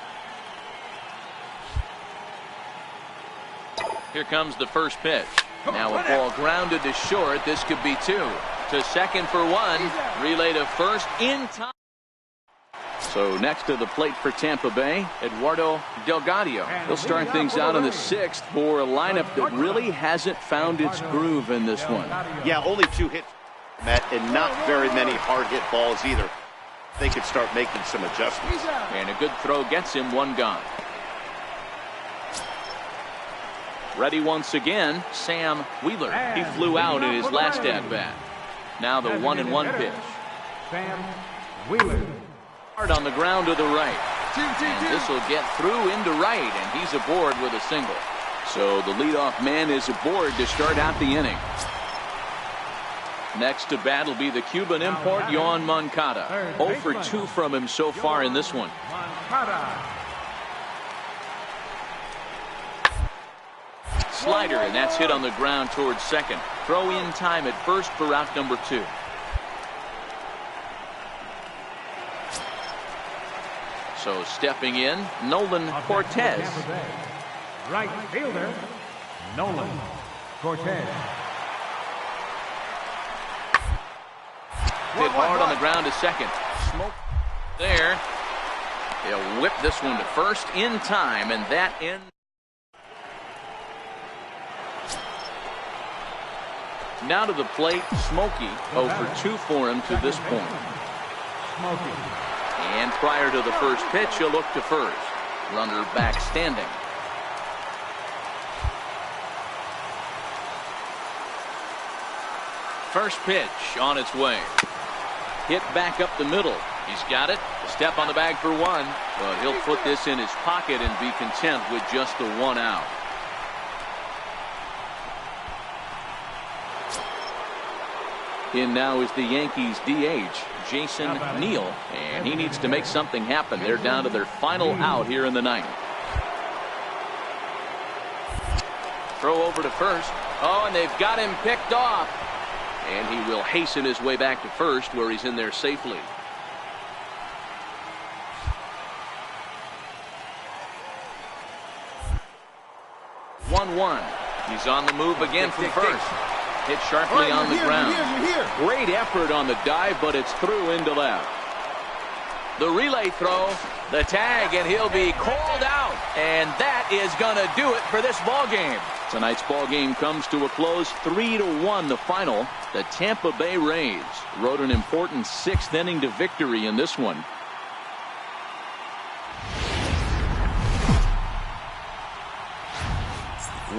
Speaker 2: Here comes the first pitch. Now a ball grounded to short. This could be two. To second for one. Relay to first in time. So next to the plate for Tampa Bay, Eduardo Delgado. He'll start things out in the sixth for a lineup that really hasn't found its groove in this one.
Speaker 4: Yeah, only 2 hits, Matt, and not very many hard hit balls either. They could start making some adjustments.
Speaker 2: And a good throw gets him one gone. Ready once again, Sam Wheeler. He flew out in his last at-bat. Now the 1-1 pitch.
Speaker 6: Sam Wheeler.
Speaker 2: Hard on the ground to the right. And this will get through into right, and he's aboard with a single. So the leadoff man is aboard to start out the inning. Next to bat will be the Cuban import, Yoan Moncada. 0 for 2 from him so far in this one. Slider, and that's hit on the ground towards second. Throw in time at first for out number 2. So stepping in, Nolan Cortez.
Speaker 6: Right fielder, Nolan Cortez.
Speaker 2: Hit hard on the ground to second. Smoke there. He'll whip this one to first in time, and that ends. Now to the plate, Smokey. 0 for 2 for him to this point.
Speaker 6: Smokey.
Speaker 2: And prior to the first pitch, he'll look to first. Runner back standing. First pitch on its way. Hit back up the middle. He's got it. A step on the bag for one. But he'll put this in his pocket and be content with just the 1 out. In now is the Yankees DH, Jason Neal, and he needs to make something happen. They're down to their final out here in the ninth. Throw over to first. Oh, and they've got him picked off. And he will hasten his way back to first, where he's in there safely. He's on the move again from first. Hit sharply on the ground. Great effort on the dive, but it's through into left. The relay throw, the tag, and he'll be called out. And that is going to do it for this ball game. Tonight's ball game comes to a close, 3-1 the final. The Tampa Bay Rays rode an important 6th inning to victory in this one.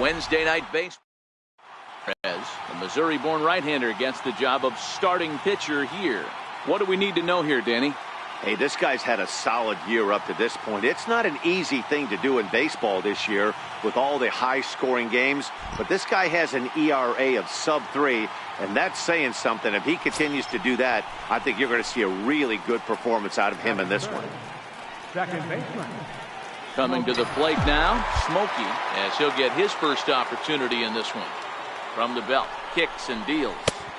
Speaker 2: Wednesday night baseball. The Missouri-born right-hander gets the job of starting pitcher here. What do we need to know here, Danny?
Speaker 4: Hey, this guy's had a solid year up to this point. It's not an easy thing to do in baseball this year with all the high-scoring games, but this guy has an ERA of sub-3, and that's saying something. If he continues to do that, I think you're going to see a really good performance out of him in this one.
Speaker 6: Second baseman.
Speaker 2: Coming to the plate now, Smokey, as he'll get his first opportunity in this one. From the belt, kicks and deals.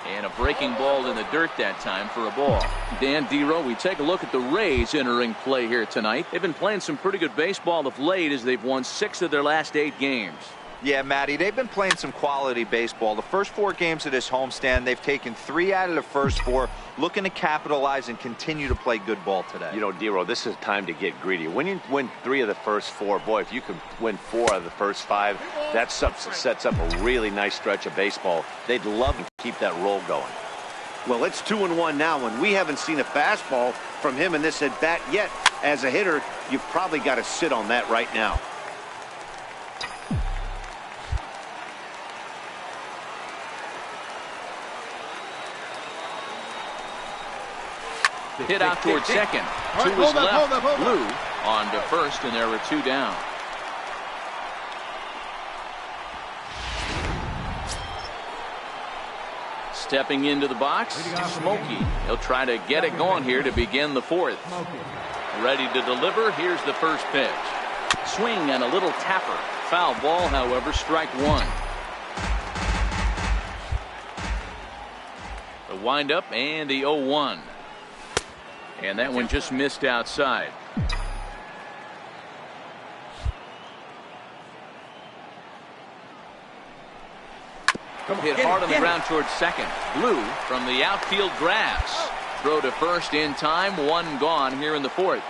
Speaker 2: And a breaking ball in the dirt that time for a ball. Dan Dero, we take a look at the Rays entering play here tonight. They've been playing some pretty good baseball of late as they've won 6 of their last 8 games.
Speaker 3: Yeah, Matty, they've been playing some quality baseball. The first 4 games of this homestand, they've taken 3 out of the first 4, looking to capitalize and continue to play good ball today.
Speaker 4: You know, Dero, this is time to get greedy. When you win 3 of the first 4, boy, if you can win 4 out of the first 5, that sets up a really nice stretch of baseball. They'd love to keep that roll going. Well, it's 2-1 now, and we haven't seen a fastball from him in this at-bat yet. As a hitter, you've probably got to sit on that right now.
Speaker 2: Hit out towards second. To his left. Blue on to first, and there were 2 down. Stepping into the box, Smokey. He'll try to get it going here to begin the 4th. Ready to deliver. Here's the first pitch. Swing and a little tapper. Foul ball, however, strike 1. The windup and the 0-1. And that one just missed outside. Hit hard on the ground towards second. Blue from the outfield grass. Throw to first in time. 1 gone here in the 4th.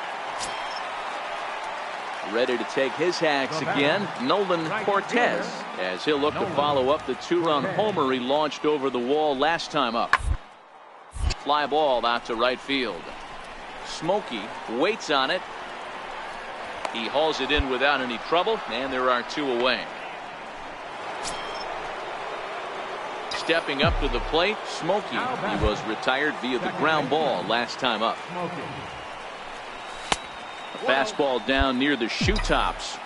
Speaker 2: Ready to take his hacks again, Nolan Cortez, as he'll look to follow up the 2-run homer he launched over the wall last time up. Fly ball out to right field. Smokey waits on it. He hauls it in without any trouble, and there are 2 away. Stepping up to the plate, Smokey. He was retired via the ground ball last time up. A fastball down near the shoe tops.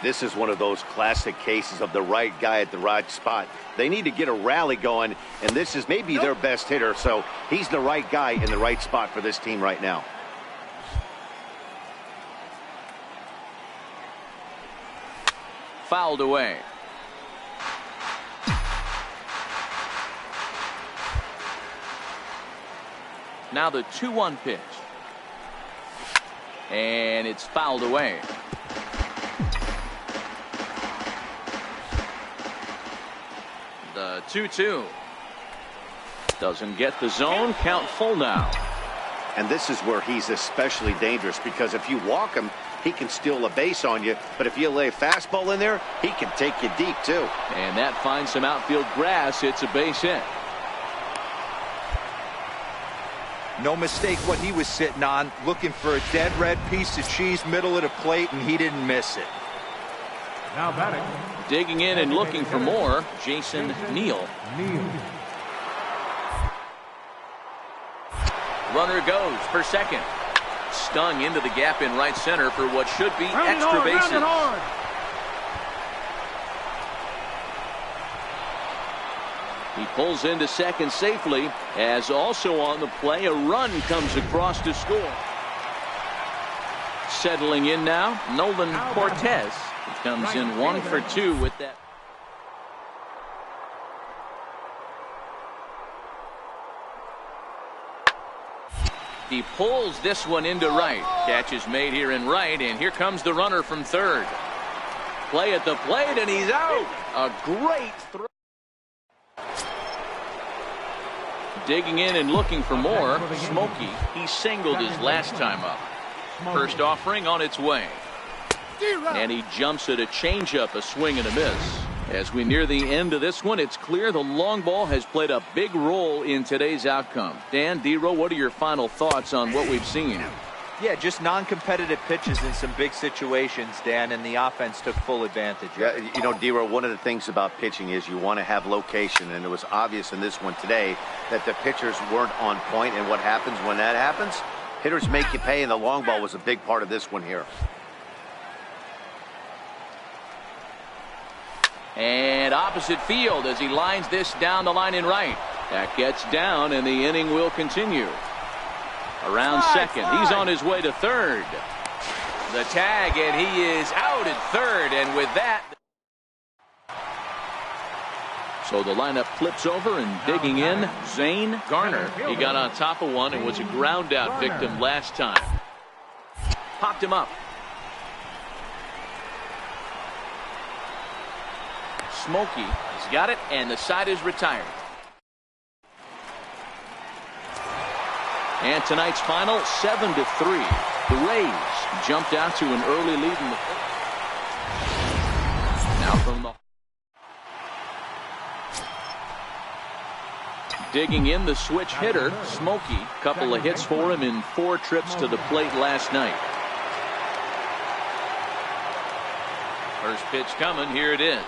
Speaker 4: This is one of those classic cases of the right guy at the right spot. They need to get a rally going, and this is maybe their best hitter, so he's the right guy in the right spot for this team right now.
Speaker 2: Fouled away. Now the 2-1 pitch. And it's fouled away. The 2-2. Doesn't get the zone. Count full now.
Speaker 4: And this is where he's especially dangerous, because if you walk him, he can steal a base on you. But if you lay a fastball in there, he can take you deep, too.
Speaker 2: And that finds some outfield grass. It's a base hit.
Speaker 3: No mistake what he was sitting on, looking for a dead red piece of cheese middle of the plate, and he didn't miss it.
Speaker 6: Now batting.
Speaker 2: Digging in and looking for more, Jason Neal. Runner goes for second. Stung into the gap in right center for what should be extra bases. He pulls into second safely, as also on the play a run comes across to score. Settling in now, Nolan Cortez. He comes in 1 for 2 with that. He pulls this one into right. Catch is made here in right, and here comes the runner from third. Play at the plate, and he's out. A great throw. Digging in and looking for more, Smokey. He singled his last time up. First offering on its way. And he jumps at a changeup, a swing and a miss. As we near the end of this one, it's clear the long ball has played a big role in today's outcome. Dan, Dero, what are your final thoughts on what we've seen?
Speaker 3: Yeah, just non-competitive pitches in some big situations, Dan, and the offense took full advantage.
Speaker 4: Yeah, you know, Dero, one of the things about pitching is you want to have location, and it was obvious in this one today that the pitchers weren't on point, and what happens when that happens? Hitters make you pay, and the long ball was a big part of this one here.
Speaker 2: And opposite field as he lines this down the line in right. That gets down, and the inning will continue. Around second, he's on his way to third. The tag, and he is out at third, and with that, so the lineup flips over, and digging in, Zane Garner. He got on top of one and was a ground out victim last time. Popped him up. Smokey has got it, and the side is retired. And tonight's final, 7-3. The Rays jumped out to an early lead in the now from the digging in, the switch hitter, Smokey. Couple of hits for him in 4 trips to the plate last night. First pitch coming, here it is.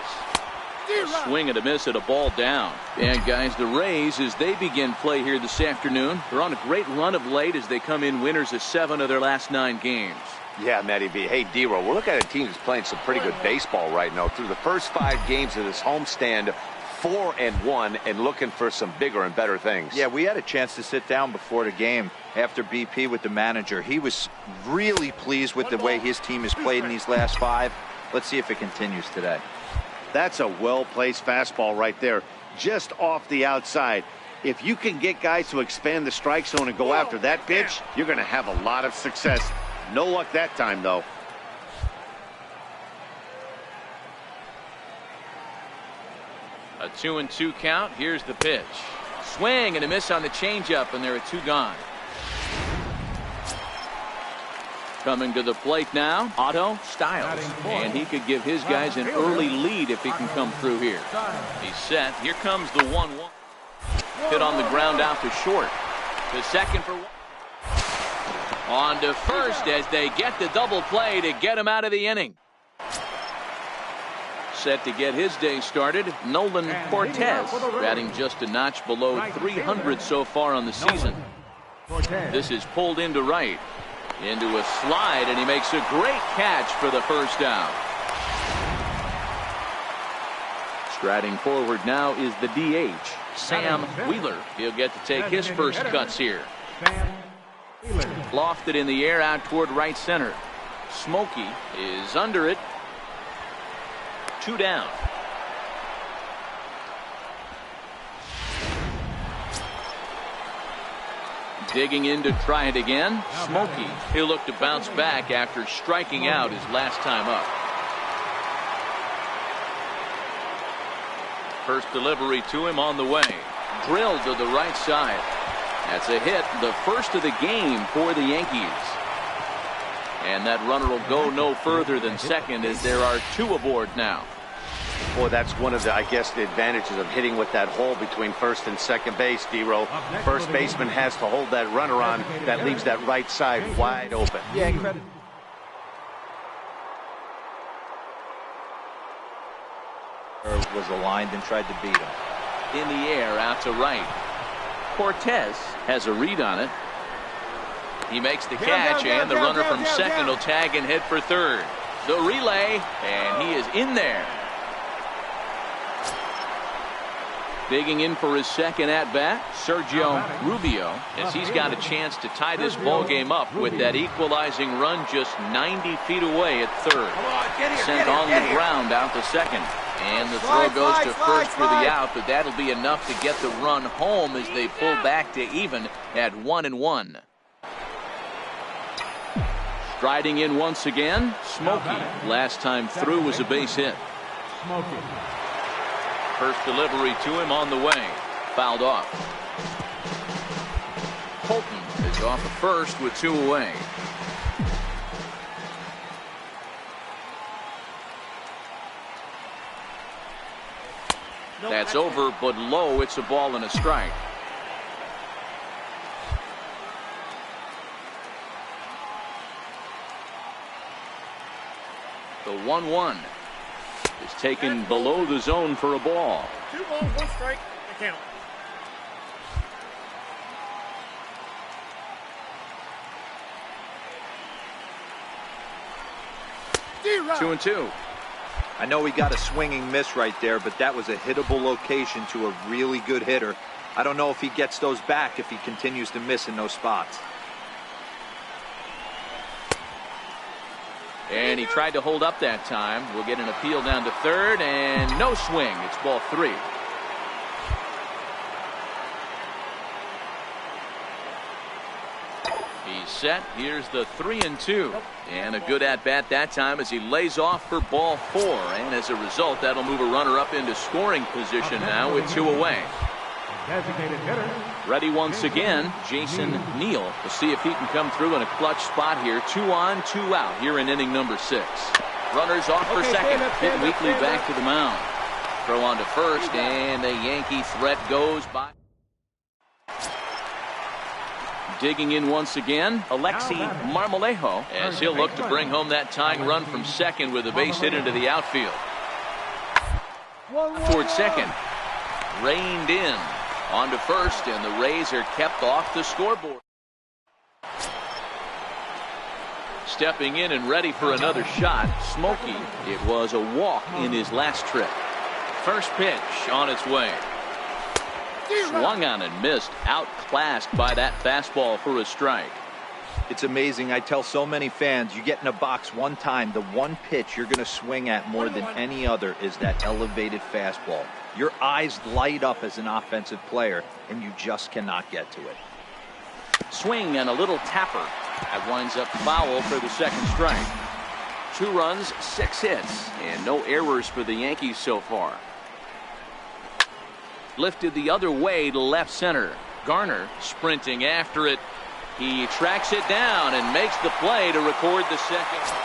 Speaker 2: A swing and a miss at a ball down. And guys, the Rays, as they begin play here this afternoon, they're on a great run of late as they come in winners of 7 of their last 9 games.
Speaker 4: Yeah, Matty B. Hey, Dero, we're looking at a team that's playing some pretty good baseball right now. Through the first 5 games of this homestand, 4-1, and looking for some bigger and better things.
Speaker 3: Yeah, we had a chance to sit down before the game after BP with the manager. He was really pleased with the way his team has played in these last 5. Let's see if it continues today.
Speaker 4: That's a well-placed fastball right there, just off the outside. If you can get guys to expand the strike zone and go after that pitch, you're going to have a lot of success. No luck that time, though.
Speaker 2: A 2-2 count. Here's the pitch. Swing and a miss on the changeup, and there are 2 gone. Coming to the plate now, Otto Styles. And he could give his guys an early lead if he can come through here. He's set. Here comes the 1-1. Hit on the ground out to short. To second for 1. On to first as they get the double play to get him out of the inning. Set to get his day started, Nolan Cortez, batting just a notch below 300 so far on the season. This is pulled into right. Into a slide, and he makes a great catch for the first down. Striding forward now is the DH, Sam Wheeler. He'll get to take his first cuts here. Lofted in the air out toward right center. Smokey is under it. 2 down. Digging in to try it again, Smokey. He'll look to bounce back after striking out his last time up. First delivery to him on the way. Drilled to the right side. That's a hit, the first of the game for the Yankees. And that runner will go no further than second as there are 2 aboard now.
Speaker 4: Boy, that's one of the, I guess, the advantages of hitting with that hole between first and second base, Dero. First baseman has to hold that runner on. That leaves that right side wide open.
Speaker 3: Yeah, incredible. Was aligned and tried to beat him.
Speaker 2: In the air out to right. Cortez has a read on it. He makes the catch, and the runner from second will tag and head for third. The relay, and he is in there. Digging in for his second at-bat, Sergio Rubio, as he's got a chance to tie this ball game up with that equalizing run just 90 feet away at third. Sent on the ground out to second. And the throw goes to first for the out, but that'll be enough to get the run home as they pull back to even at 1-1. Striding in once again, Smokey. Last time through was a base hit. First delivery to him on the way. Fouled off. Colton is off at first with 2 away. That's over, but low. It's a ball and a strike. The 1-1 is taken below the zone for a ball.
Speaker 8: 2 balls, 1 strike, the count.
Speaker 2: Two and two.
Speaker 3: I know he got a swinging miss right there, but that was a hittable location to a really good hitter. I don't know if he gets those back if he continues to miss in those spots.
Speaker 2: And he tried to hold up that time. We'll get an appeal down to third, and no swing. It's ball 3. He's set. Here's the 3-2. And a good at-bat that time as he lays off for ball 4. And as a result, that'll move a runner up into scoring position now with 2 away.
Speaker 6: Designated hitter.
Speaker 2: Ready once again, Jason Neal. We'll see if he can come through in a clutch spot here. 2 on, 2 out here in inning number 6. Runners off for second. Hit weakly back to the mound. Throw on to first, and the Yankee threat goes by. Digging in once again, Alexi Marmolejo, as he'll look to bring home that tying run from second with a base hit into the outfield. Towards second. Reined in. On to first, and the Rays are kept off the scoreboard. Stepping in and ready for another shot, Smokey. It was a walk in his last trip. First pitch on its way. Swung on and missed, outclassed by that fastball for a strike.
Speaker 3: It's amazing. I tell so many fans, you get in a box one time, the one pitch you're going to swing at more than any other is that elevated fastball. Your eyes light up as an offensive player, and you just cannot get to it.
Speaker 2: Swing and a little tapper. That winds up foul for the second strike. 2 runs, 6 hits, and no errors for the Yankees so far. Lifted the other way to left center. Garner sprinting after it. He tracks it down and makes the play to record the second.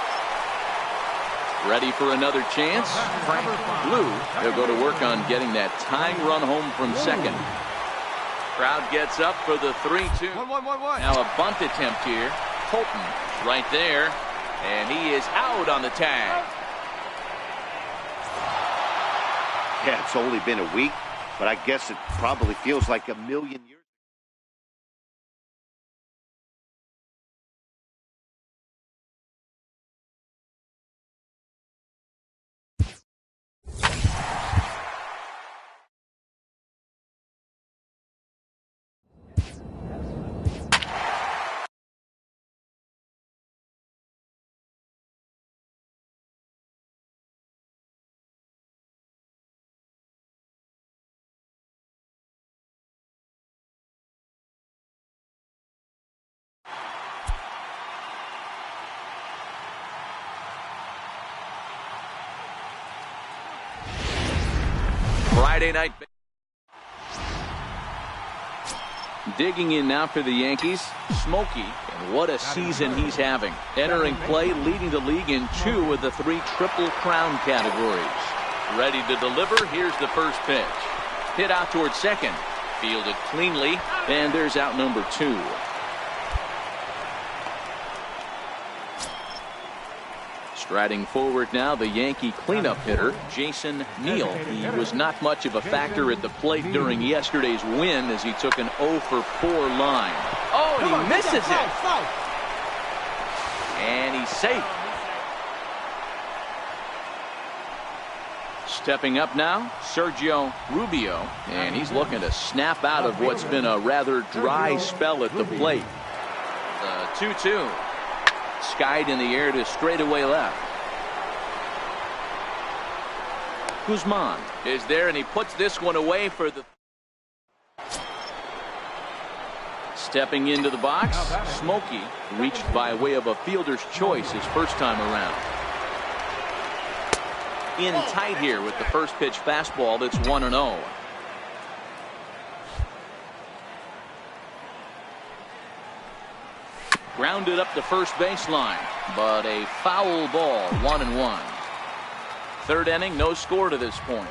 Speaker 2: Ready for another chance? Frank Blue. He'll go to work on getting that tying run home from second. Crowd gets up for the 3-2. Now a bunt attempt here. Colton right there, and he is out on the tag.
Speaker 4: Yeah, it's only been a week, but I guess it probably feels like a million years.
Speaker 2: Friday night. Digging in now for the Yankees, Smokey, and what a season he's having. Entering play, leading the league in 2 of the 3 Triple Crown categories. Ready to deliver, here's the first pitch. Hit out towards second, fielded cleanly, and there's out number 2. Striding forward now, the Yankee cleanup hitter, Jason Neal. He was not much of a factor at the plate during yesterday's win as he took an 0-for-4 line. Oh, and he misses it. And he's safe. Stepping up now, Sergio Rubio, and he's looking to snap out of what's been a rather dry spell at the plate. The 2-2. Skied in the air to straightaway left. Guzman is there, and he puts this one away for the. Stepping into the box, Smokey reached by way of a fielder's choice his first time around. In tight here with the first pitch fastball that's 1-0. Grounded up the first baseline, but a foul ball, 1-1. Third inning, no score to this point.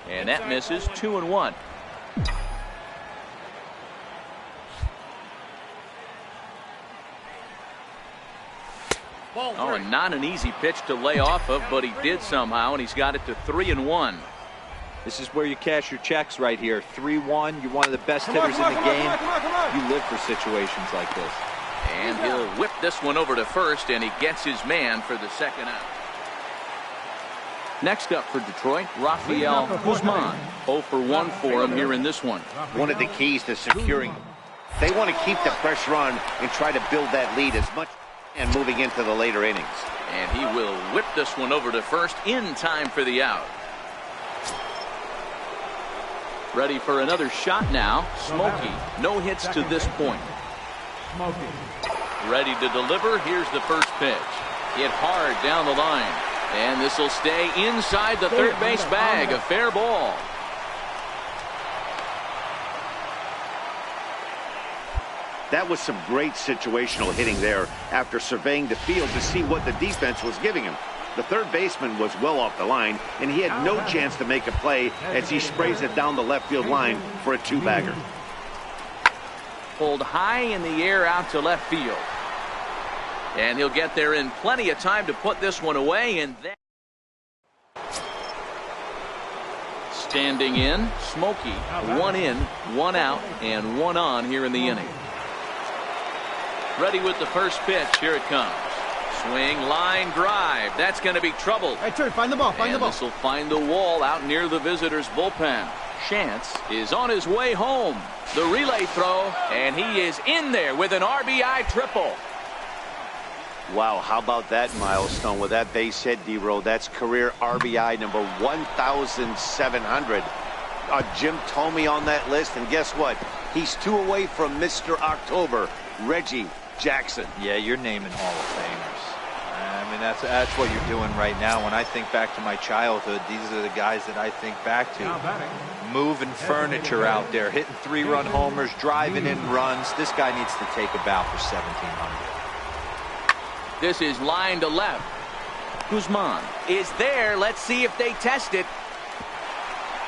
Speaker 2: And that misses, 2-1. Oh, and not an easy pitch to lay off of, but he did somehow, and he's got it to 3-1.
Speaker 3: This is where you cash your checks right here. 3-1. You're one of the best hitters in the game. You live for situations like this.
Speaker 2: And he'll whip this one over to first, and he gets his man for the second out. Next up for Detroit, Rafael Guzman. 0 for 1 for him here in this one.
Speaker 4: One of the keys to securing. They want to keep the pressure on and try to build that lead as much and moving into the later innings.
Speaker 2: And he will whip this one over to first in time for the out. Ready for another shot now. Smokey, no hits to this point. Ready to deliver. Here's the first pitch. Hit hard down the line. And this will stay inside the third base bag. A fair ball.
Speaker 4: That was some great situational hitting there after surveying the field to see what the defense was giving him. The third baseman was well off the line, and he had no chance to make a play as he sprays it down the left field line for a two-bagger.
Speaker 2: Pulled high in the air out to left field. And he'll get there in plenty of time to put this one away. And then standing in, Smokey. 1 in, 1 out, and 1 on here in the inning. Ready with the first pitch. Here it comes. Swing, line, drive. That's going to be trouble.
Speaker 5: Hey, Turn, find the ball, find the ball.
Speaker 2: This will find the wall out near the visitors' bullpen. Chance is on his way home. The relay throw, and he is in there with an RBI triple.
Speaker 4: Wow, how about that milestone with that base hit, D-Row? That's career RBI number 1,700. Jim Thome on that list, and guess what? He's 2 away from Mr. October, Reggie Jackson.
Speaker 3: Yeah, you're naming Hall of Famers. I mean, that's what you're doing right now. When I think back to my childhood, these are the guys that I think back to. Moving furniture out there, hitting 3-run homers, driving in runs. This guy needs to take a bow for 1,700.
Speaker 2: This is line to left. Guzman is there. Let's see if they test it.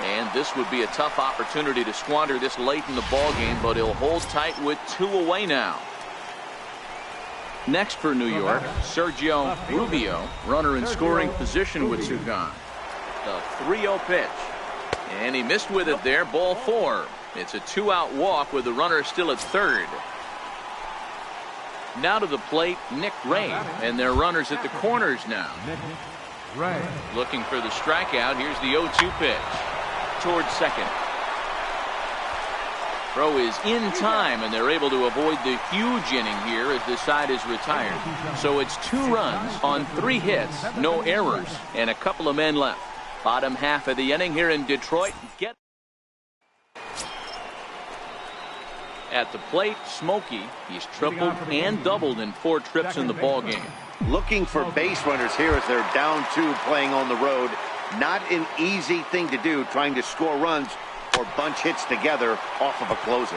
Speaker 2: And this would be a tough opportunity to squander this late in the ball game, but he'll hold tight with 2 away now. Next for New York, Sergio Rubio, runner in scoring position with 2 gone. The 3-0 pitch. And he missed with it there, ball 4. It's a 2-out walk with the runner still at third. Now to the plate, Nick Ray, and their runners at the corners now. Looking for the strikeout. Here's the 0-2 pitch towards second. Throw is in time, and they're able to avoid the huge inning here as this side is retired. So it's 2 runs on 3 hits, no errors, and a couple of men left. Bottom half of the inning here in Detroit. At the plate, Smokey. He's tripled and doubled in 4 trips in the ball game.
Speaker 4: Looking for base runners here as they're down 2 playing on the road. Not an easy thing to do, trying to score runs or bunch hits together off of a closer.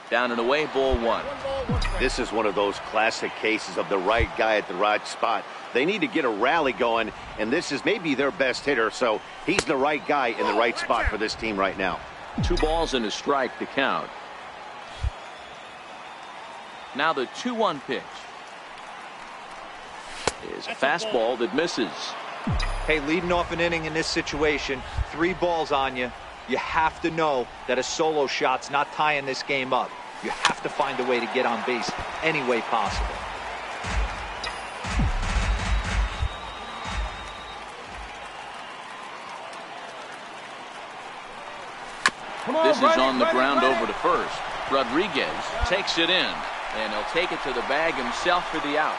Speaker 2: Down and away, ball 1.
Speaker 4: This is one of those classic cases of the right guy at the right spot. They need to get a rally going, and this is maybe their best hitter, so he's the right guy in the right spot for this team right now.
Speaker 2: 2 balls and a strike to count. Now the 2-1 pitch is a fastball that misses.
Speaker 3: Hey, leading off an inning in this situation, 3 balls on you. You have to know that a solo shot's not tying this game up. You have to find a way to get on base any way possible.
Speaker 2: This is on the ground over to first. Rodriguez takes it in, and he'll take it to the bag himself for the out.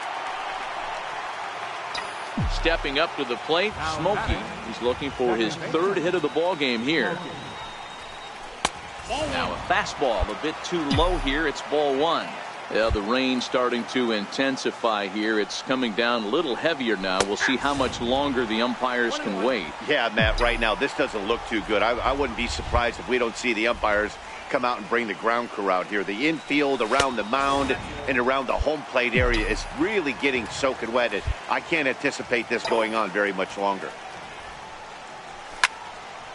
Speaker 2: Stepping up to the plate, Smokey. He's looking for his 3rd hit of the ball game here. Now a fastball a bit too low here. It's ball 1. Yeah, the rain starting to intensify here. It's coming down a little heavier now. We'll see how much longer the umpires can wait.
Speaker 4: Yeah, Matt, right now this doesn't look too good. I wouldn't be surprised if we don't see the umpires come out and bring the ground crew out here. The infield around the mound and around the home plate area is really getting soaking wet. I can't anticipate this going on very much longer.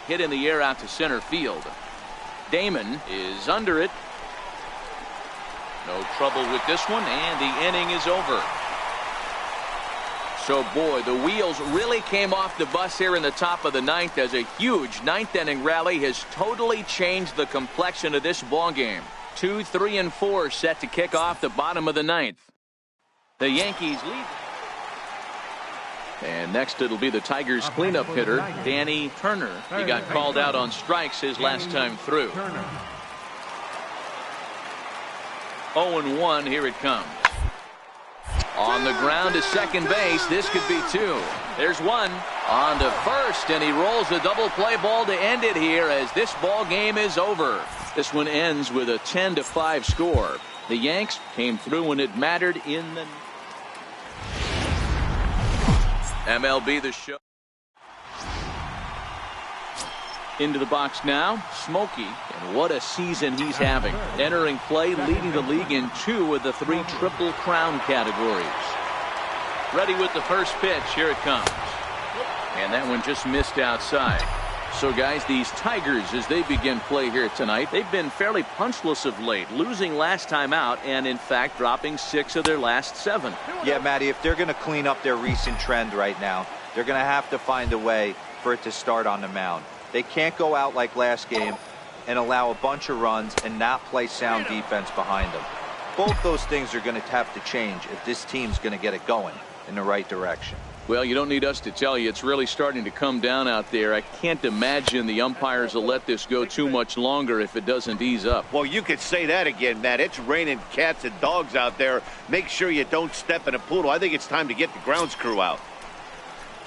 Speaker 2: hit in the air out to center field. Damon is under it. No trouble with this one, and the inning is over. So, boy, the wheels really came off the bus here in the top of the ninth, as a huge ninth-inning rally has totally changed the complexion of this ballgame. 2, 3, and 4 set to kick off the bottom of the ninth. The Yankees lead. And next it'll be the Tigers cleanup hitter, Danny Turner. He got called out on strikes his last time through. 0-1, here it comes. On the ground to second base, this could be 2. There's 1. On to first, and he rolls a double play ball to end it here as this ball game is over. This one ends with a 10-5 score. The Yanks came through when it mattered in the MLB The Show. Into the box now, Smokey, and what a season he's having. Entering play, leading the league in 2 of the 3 Triple Crown categories. Ready with the first pitch, here it comes. And that one just missed outside. So guys, these Tigers, as they begin play here tonight, they've been fairly punchless of late, losing last time out and in fact dropping 6 of their last 7.
Speaker 3: Yeah, Matty, if they're going to clean up their recent trend right now, they're going to have to find a way for it to start on the mound. They can't go out like last game and allow a bunch of runs and not play sound defense behind them. Both those things are going to have to change if this team's going to get it going in the right direction.
Speaker 2: Well, you don't need us to tell you, it's really starting to come down out there. I can't imagine the umpires will let this go too much longer if it doesn't ease up.
Speaker 4: Well, you could say that again, Matt. It's raining cats and dogs out there. Make sure you don't step in a poodle. I think it's time to get the grounds crew out.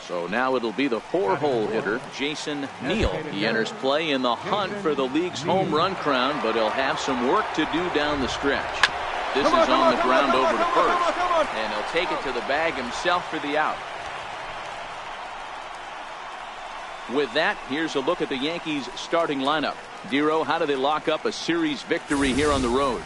Speaker 2: So now it'll be the 4-hole hitter, Jason Neal. He enters play in the hunt for the league's home run crown, but he'll have some work to do down the stretch. This is on the ground over to first, and he'll take it to the bag himself for the out. With that, here's a look at the Yankees' starting lineup. Dero, how do they lock up a series victory here on the road?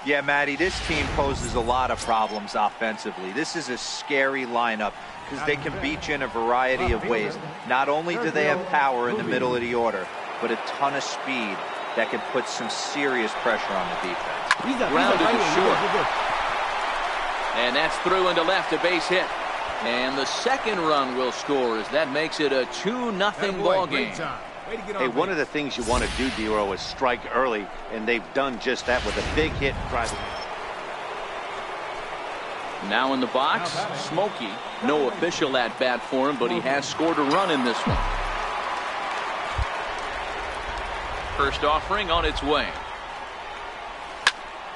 Speaker 3: Yeah, Matty, this team poses a lot of problems offensively. This is a scary lineup because they can beat you in a variety of ways. Not only do they have power in the middle of the order, but a ton of speed that can put some serious pressure on the defense.
Speaker 2: Grounded to short. And that's through into left, a base hit. And the second run will score as that makes it a 2-0 ball game.
Speaker 4: Hey, one of the things you want to do, Dero, is strike early, and they've done just that with a big hit.
Speaker 2: Now in the box, Smokey. No official at bat for him, but he has scored a run in this one. First offering on its way.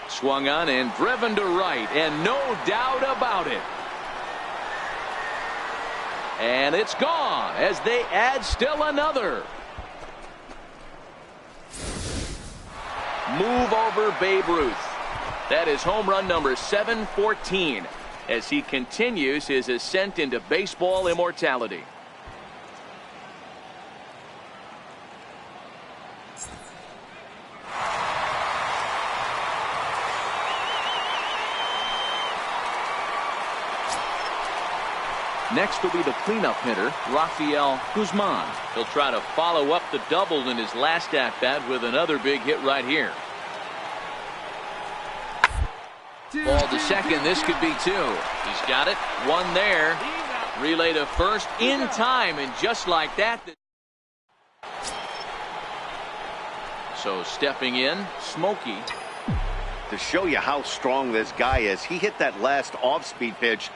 Speaker 2: Swung on and driven to right, and no doubt about it. And it's gone as they add still another. Move over Babe Ruth. That is home run number 714 as he continues his ascent into baseball immortality. Next will be the cleanup hitter, Rafael Guzman. He'll try to follow up the double in his last at-bat with another big hit right here. Ball to second. This could be 2. He's got it. 1 there. Relay to first in time, and just like that. So stepping in, Smokey.
Speaker 4: To show you how strong this guy is, he hit that last off-speed pitch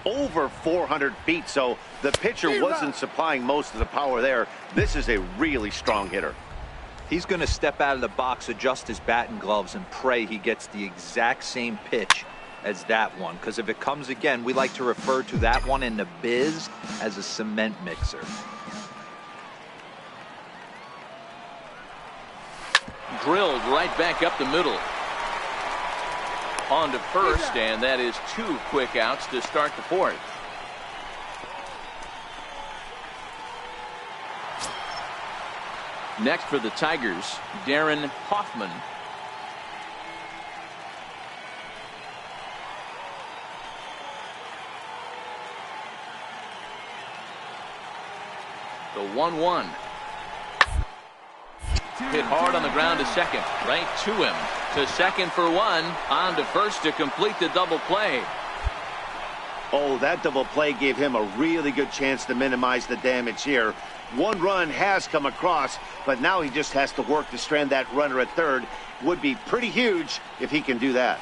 Speaker 4: over 400 feet, so the pitcher wasn't supplying most of the power there. This is a really strong hitter.
Speaker 3: He's going to step out of the box, adjust his bat and gloves, and pray he gets the exact same pitch as that one. Because if it comes again, we like to refer to that one in the biz as a cement mixer.
Speaker 2: Drilled right back up the middle. On to first, and that is 2 quick outs to start the 4th. Next for the Tigers, Darren Hoffman. The 1-1. Hit hard on the ground to second. Right to him. To second for one. On to first to complete the double play.
Speaker 4: Oh, that double play gave him a really good chance to minimize the damage here. One run has come across, but now he just has to work to strand that runner at third. Would be pretty huge if he can do that.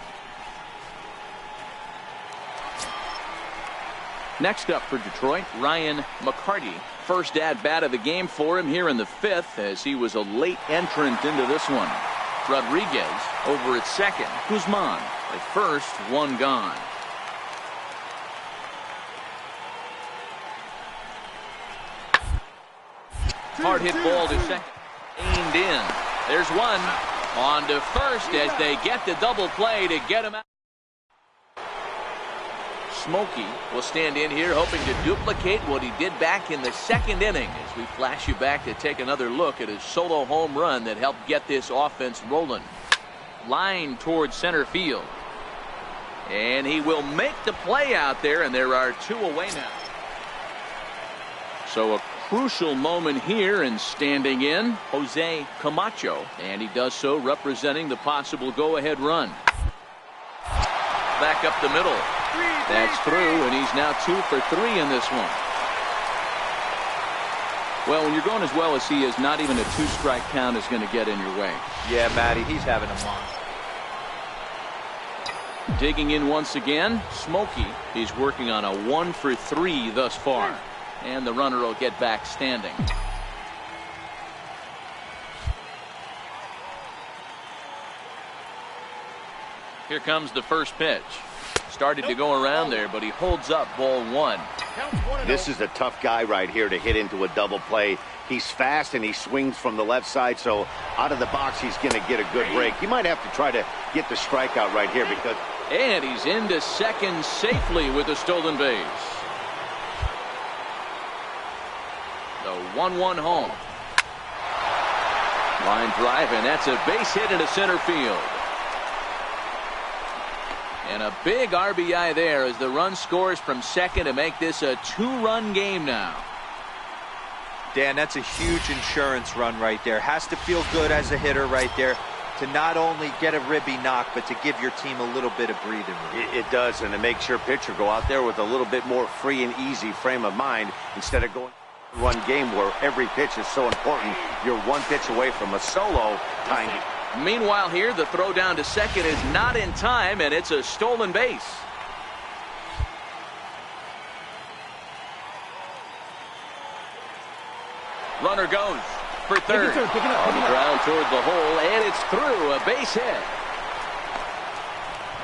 Speaker 2: Next up for Detroit, Ryan McCarty. First at-bat of the game for him here in the fifth, as he was a late entrant into this one. Rodriguez over at second. Guzman at first, one gone. Hard hit ball to second. Aimed in. There's one. On to first as they get the double play to get him out. Smokey will stand in here hoping to duplicate what he did back in the second inning, as we flash you back to take another look at his solo home run that helped get this offense rolling. Line towards center field. And he will make the play out there, and there are two away now. So a crucial moment here, and standing in, Jose Camacho, and he does so representing the possible go-ahead run. Back up the middle. That's through, and he's now 2 for 3 in this one. Well, when you're going as well as he is, not even a 2-strike count is going to get in your way.
Speaker 3: Yeah, Matty, he's having a month.
Speaker 2: Digging in once again, Smokey. He's working on a 1 for 3 thus far. And the runner will get back standing. Here comes the first pitch. Started to go around there, but he holds up ball one.
Speaker 4: This is a tough guy right here to hit into a double play. He's fast and he swings from the left side, so out of the box he's going to get a good break. He might have to try to get the strikeout right here because...
Speaker 2: And he's into second safely with a stolen base. The 1-1 home. Line drive, and that's a base hit into center field. And a big RBI there as the run scores from second to make this a 2-run game now.
Speaker 3: Dan, that's a huge insurance run right there. Has to feel good as a hitter right there to not only get a ribby knock, but to give your team a little bit of breathing room.
Speaker 4: It does, and it makes your pitcher go out there with a little bit more free and easy frame of mind instead of going run game where every pitch is so important. You're one pitch away from a solo tying.
Speaker 2: Meanwhile here, the throw down to second is not in time, and it's a stolen base. Runner goes for third. On the ground toward the hole, and it's through. A base hit.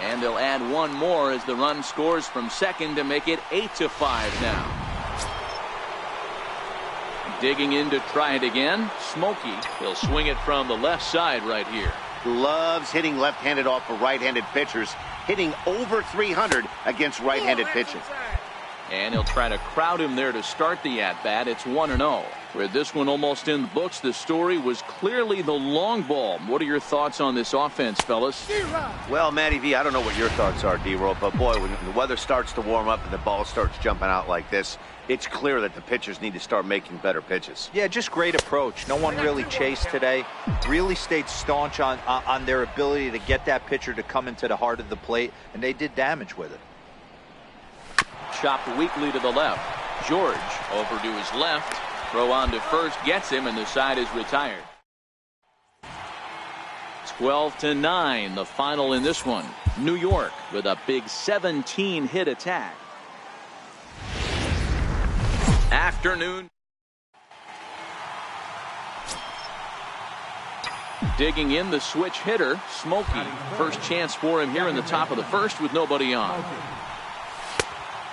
Speaker 2: And they'll add one more as the run scores from second to make it 8-5 now. Digging in to try it again. Smokey will swing it from the left side right here.
Speaker 4: Loves hitting left-handed off of right-handed pitchers. Hitting over 300 against right-handed pitching.
Speaker 2: And he'll try to crowd him there to start the at-bat. It's 1-0. With this one almost in the books, the story was clearly the long ball. What are your thoughts on this offense, fellas?
Speaker 4: Well, Matty V, I don't know what your thoughts are, D-Roll, but boy, when the weather starts to warm up and the ball starts jumping out like this, it's clear that the pitchers need to start making better pitches.
Speaker 3: Yeah, just great approach. No one really chased today. Really stayed staunch on their ability to get that pitcher to come into the heart of the plate, and they did damage with it.
Speaker 2: Chopped weakly to the left. George over to his left. Throw on to first gets him, and the side is retired. 12-9, the final in this one. New York with a big 17-hit attack. Afternoon. Digging in, the switch hitter, Smokey. First chance for him here in the top of the first with nobody on.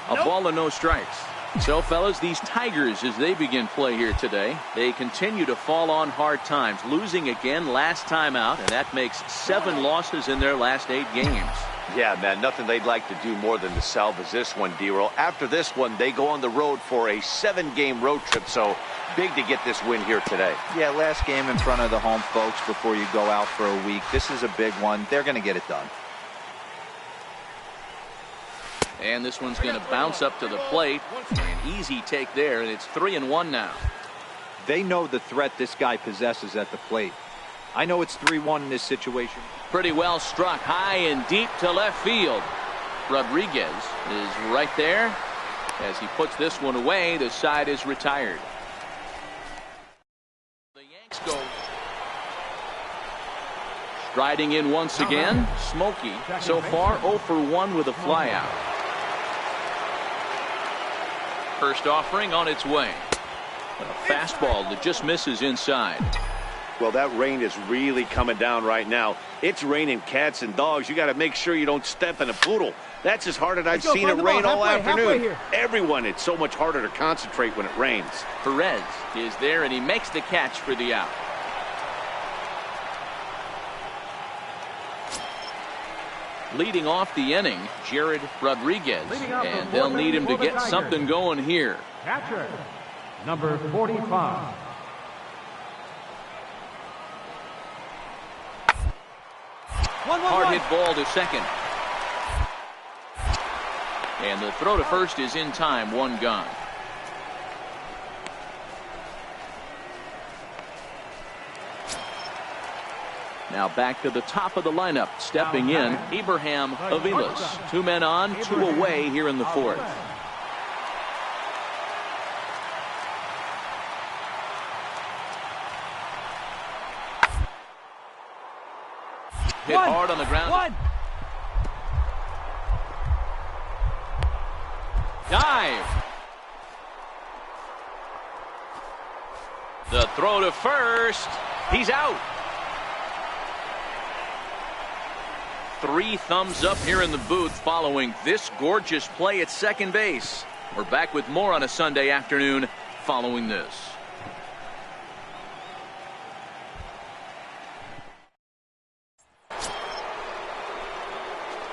Speaker 2: A ball and no strikes. So, fellas, these Tigers, as they begin play here today, they continue to fall on hard times. Losing again last time out, and that makes 7 losses in their last 8 games.
Speaker 4: Yeah, man, nothing they'd like to do more than to salvage this one, D-Roll. After this one, they go on the road for a 7-game road trip, so big to get this win here today.
Speaker 3: Yeah, last game in front of the home folks before you go out for a week. This is a big one. They're going to get it done.
Speaker 2: And this one's going to bounce up to the plate. An easy take there, and it's 3-1 now.
Speaker 3: They know the threat this guy possesses at the plate. I know it's 3-1 in this situation.
Speaker 2: Pretty well struck high and deep to left field. Rodriguez is right there. As he puts this one away, the side is retired. The Yanks go. Striding in once again, Smokey. So far 0 for 1 with a flyout. First offering on its way. A fastball that just misses inside.
Speaker 4: Well, that rain is really coming down right now. It's raining cats and dogs. You got to make sure you don't step in a poodle. That's as hard as I've seen it rain all afternoon. Everyone, it's so much harder to concentrate when it rains.
Speaker 2: Perez is there, and he makes the catch for the out. Leading off the inning, Jared Rodriguez, and they'll need him to get something going here.
Speaker 6: Catcher, number 45.
Speaker 2: Hard hit ball to second. And the throw to first is in time, one gone. Now back to the top of the lineup. Stepping in, Abraham Aviles. 2 men on, 2 away here in the fourth. Hit hard on the ground. Dive. The throw to first. He's out. 3 thumbs up here in the booth following this gorgeous play at second base. We're back with more on a Sunday afternoon following this.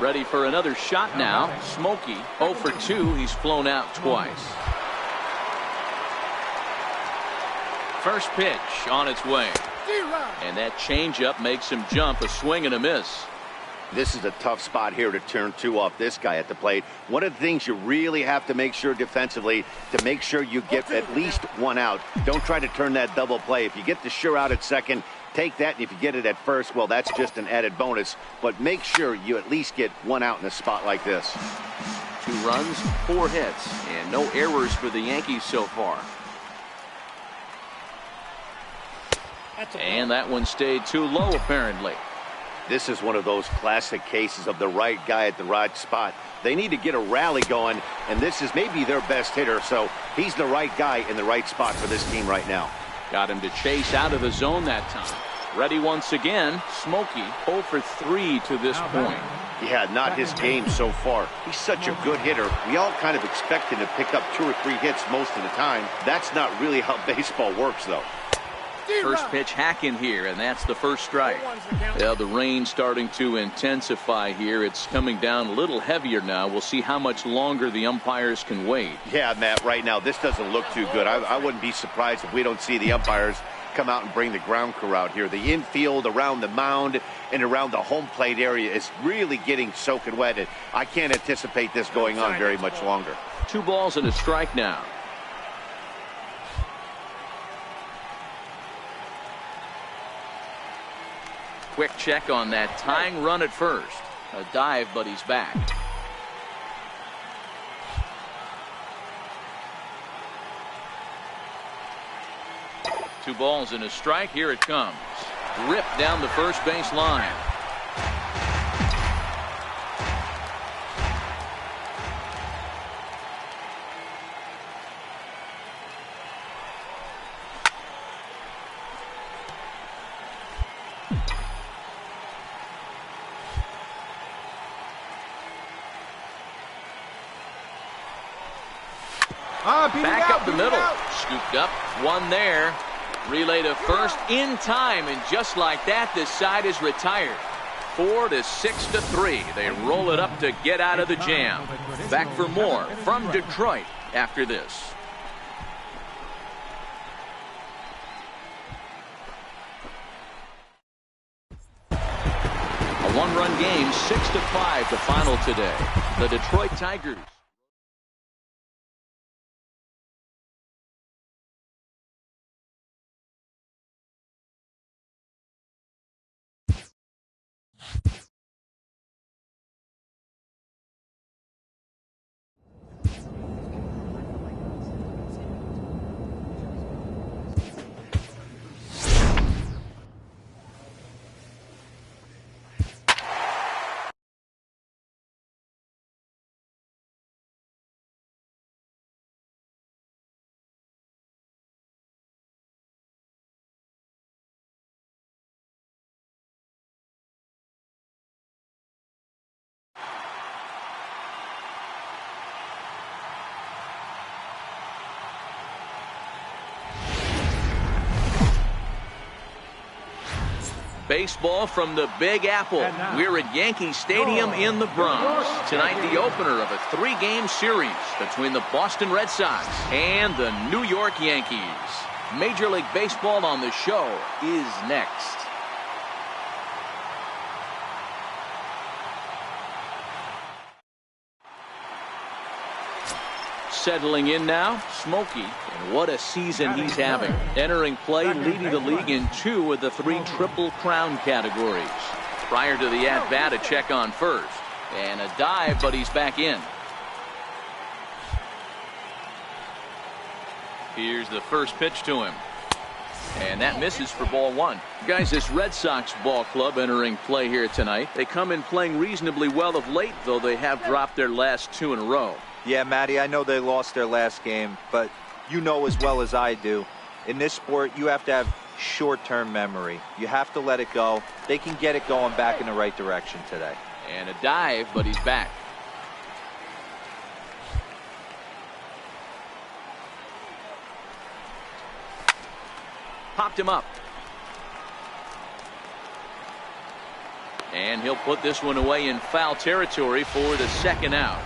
Speaker 2: Ready for another shot now. Smokey 0 for 2. He's flown out twice. First pitch on its way. And that changeup makes him jump. A swing and a miss.
Speaker 4: This is a tough spot here to turn 2 off this guy at the plate. One of the things you really have to make sure defensively to make sure you get at least 1 out. Don't try to turn that double play. If you get the sure out at second, take that, and if you get it at first, well, that's just an added bonus. But make sure you at least get 1 out in a spot like this.
Speaker 2: 2 runs, 4 hits, and no errors for the Yankees so far. And that one stayed too low, apparently.
Speaker 4: This is one of those classic cases of the right guy at the right spot. They need to get a rally going, and this is maybe their best hitter, so he's the right guy in the right spot for this team right now.
Speaker 2: Got him to chase out of the zone that time. Ready once again. Smokey 0 for 3 to this point.
Speaker 4: Yeah, not his game so far. He's such a good hitter. We all kind of expect him to pick up 2 or 3 hits most of the time. That's not really how baseball works, though.
Speaker 2: First pitch hack in here, and that's the first strike. Yeah, the rain starting to intensify here. It's coming down a little heavier now. We'll see how much longer the umpires can wait.
Speaker 4: Yeah, Matt, right now this doesn't look too good. I wouldn't be surprised if we don't see the umpires come out and bring the ground crew out here. The infield around the mound and around the home plate area is really getting soaking wet, and I can't anticipate this going on very much longer.
Speaker 2: 2 balls and a strike now. Quick check on that tying run at first. A dive, but he's back. Two balls and a strike. Here it comes. Ripped down the first base line. Back up the middle. Scooped up. One there. Relay to first in time. And just like that, this side is retired. 4 to 6 to 3. They roll it up to get out of the jam. Back for more from Detroit after this. A one-run game, 6 to 5, the final today. The Detroit Tigers Baseball from the Big Apple. We're at Yankee Stadium in the Bronx. Tonight, the opener of a 3-game series between the Boston Red Sox and the New York Yankees. Major League Baseball on the show is next. Settling in now, Smokey, and what a season he's having. Entering play, leading the league in 2 of the 3 Triple Crown categories. Prior to the at-bat, a check on first. And a dive, but he's back in. Here's the first pitch to him. And that misses for ball 1. Guys, this Red Sox ball club entering play here tonight. They come in playing reasonably well of late, though they have dropped their last 2 in a row.
Speaker 3: Yeah, Matty, I know they lost their last game, but you know as well as I do, in this sport, you have to have short-term memory. You have to let it go. They can get it going back in the right direction today.
Speaker 2: And a dive, but he's back. Popped him up. And he'll put this one away in foul territory for the second out.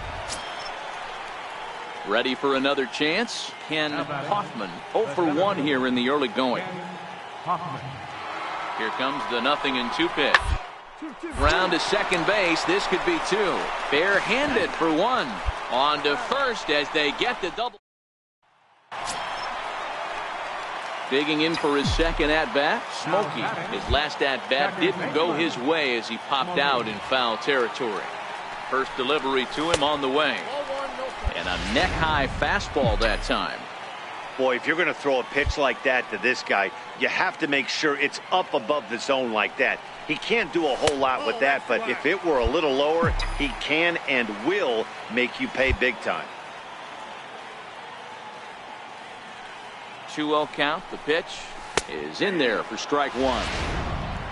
Speaker 2: Ready for another chance? Ken Hoffman, 0 for 1 here in the early going. Here comes the 0-2 pitch. Round to second base. This could be 2. Bare-handed for 1. On to first as they get the double. Digging in for his second at-bat, Smokey. His last at-bat didn't go his way as he popped out in foul territory. First delivery to him on the way. And a neck-high fastball that time.
Speaker 4: Boy, if you're going to throw a pitch like that to this guy, you have to make sure it's up above the zone like that. He can't do a whole lot with that, but if it were a little lower, he can and will make you pay big time.
Speaker 2: 2-0 count. The pitch is in there for strike 1.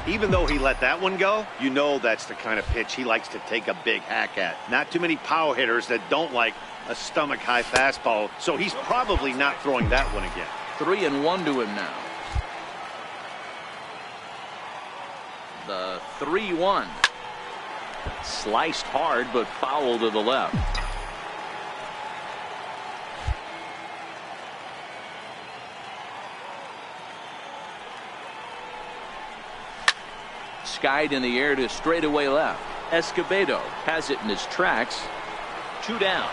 Speaker 4: Even though he let that one go, you know that's the kind of pitch he likes to take a big hack at. Not too many power hitters that don't like a stomach-high fastball, so he's probably not throwing that one again.
Speaker 2: 3-1 to him now. The 3-1. Sliced hard, but foul to the left. Skied in the air to straightaway left. Escobedo has it in his tracks. 2 down.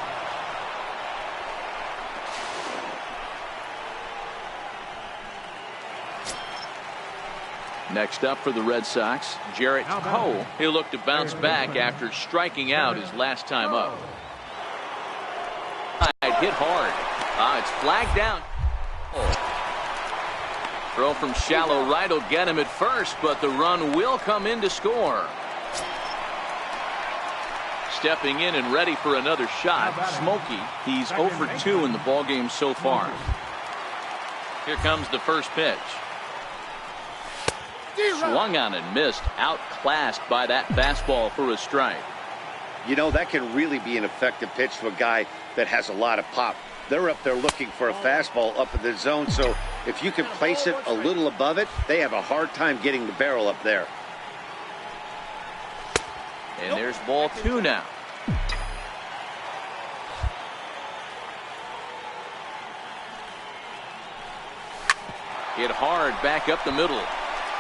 Speaker 2: Next up for the Red Sox, Jarrett Cole. He'll look to bounce back after striking out his last time up. Hit hard. It's flagged down. Throw from shallow right will get him at first, but the run will come in to score. Stepping in and ready for another shot, Smokey. He's 0 for 2 in the ballgame so far. Here comes the first pitch. Swung on and missed, outclassed by that fastball for a strike.
Speaker 4: You know, that can really be an effective pitch to a guy that has a lot of pop. They're up there looking for a fastball up in the zone, so if you can place it a little above it, they have a hard time getting the barrel up there.
Speaker 2: And there's ball 2 now. Hit hard back up the middle.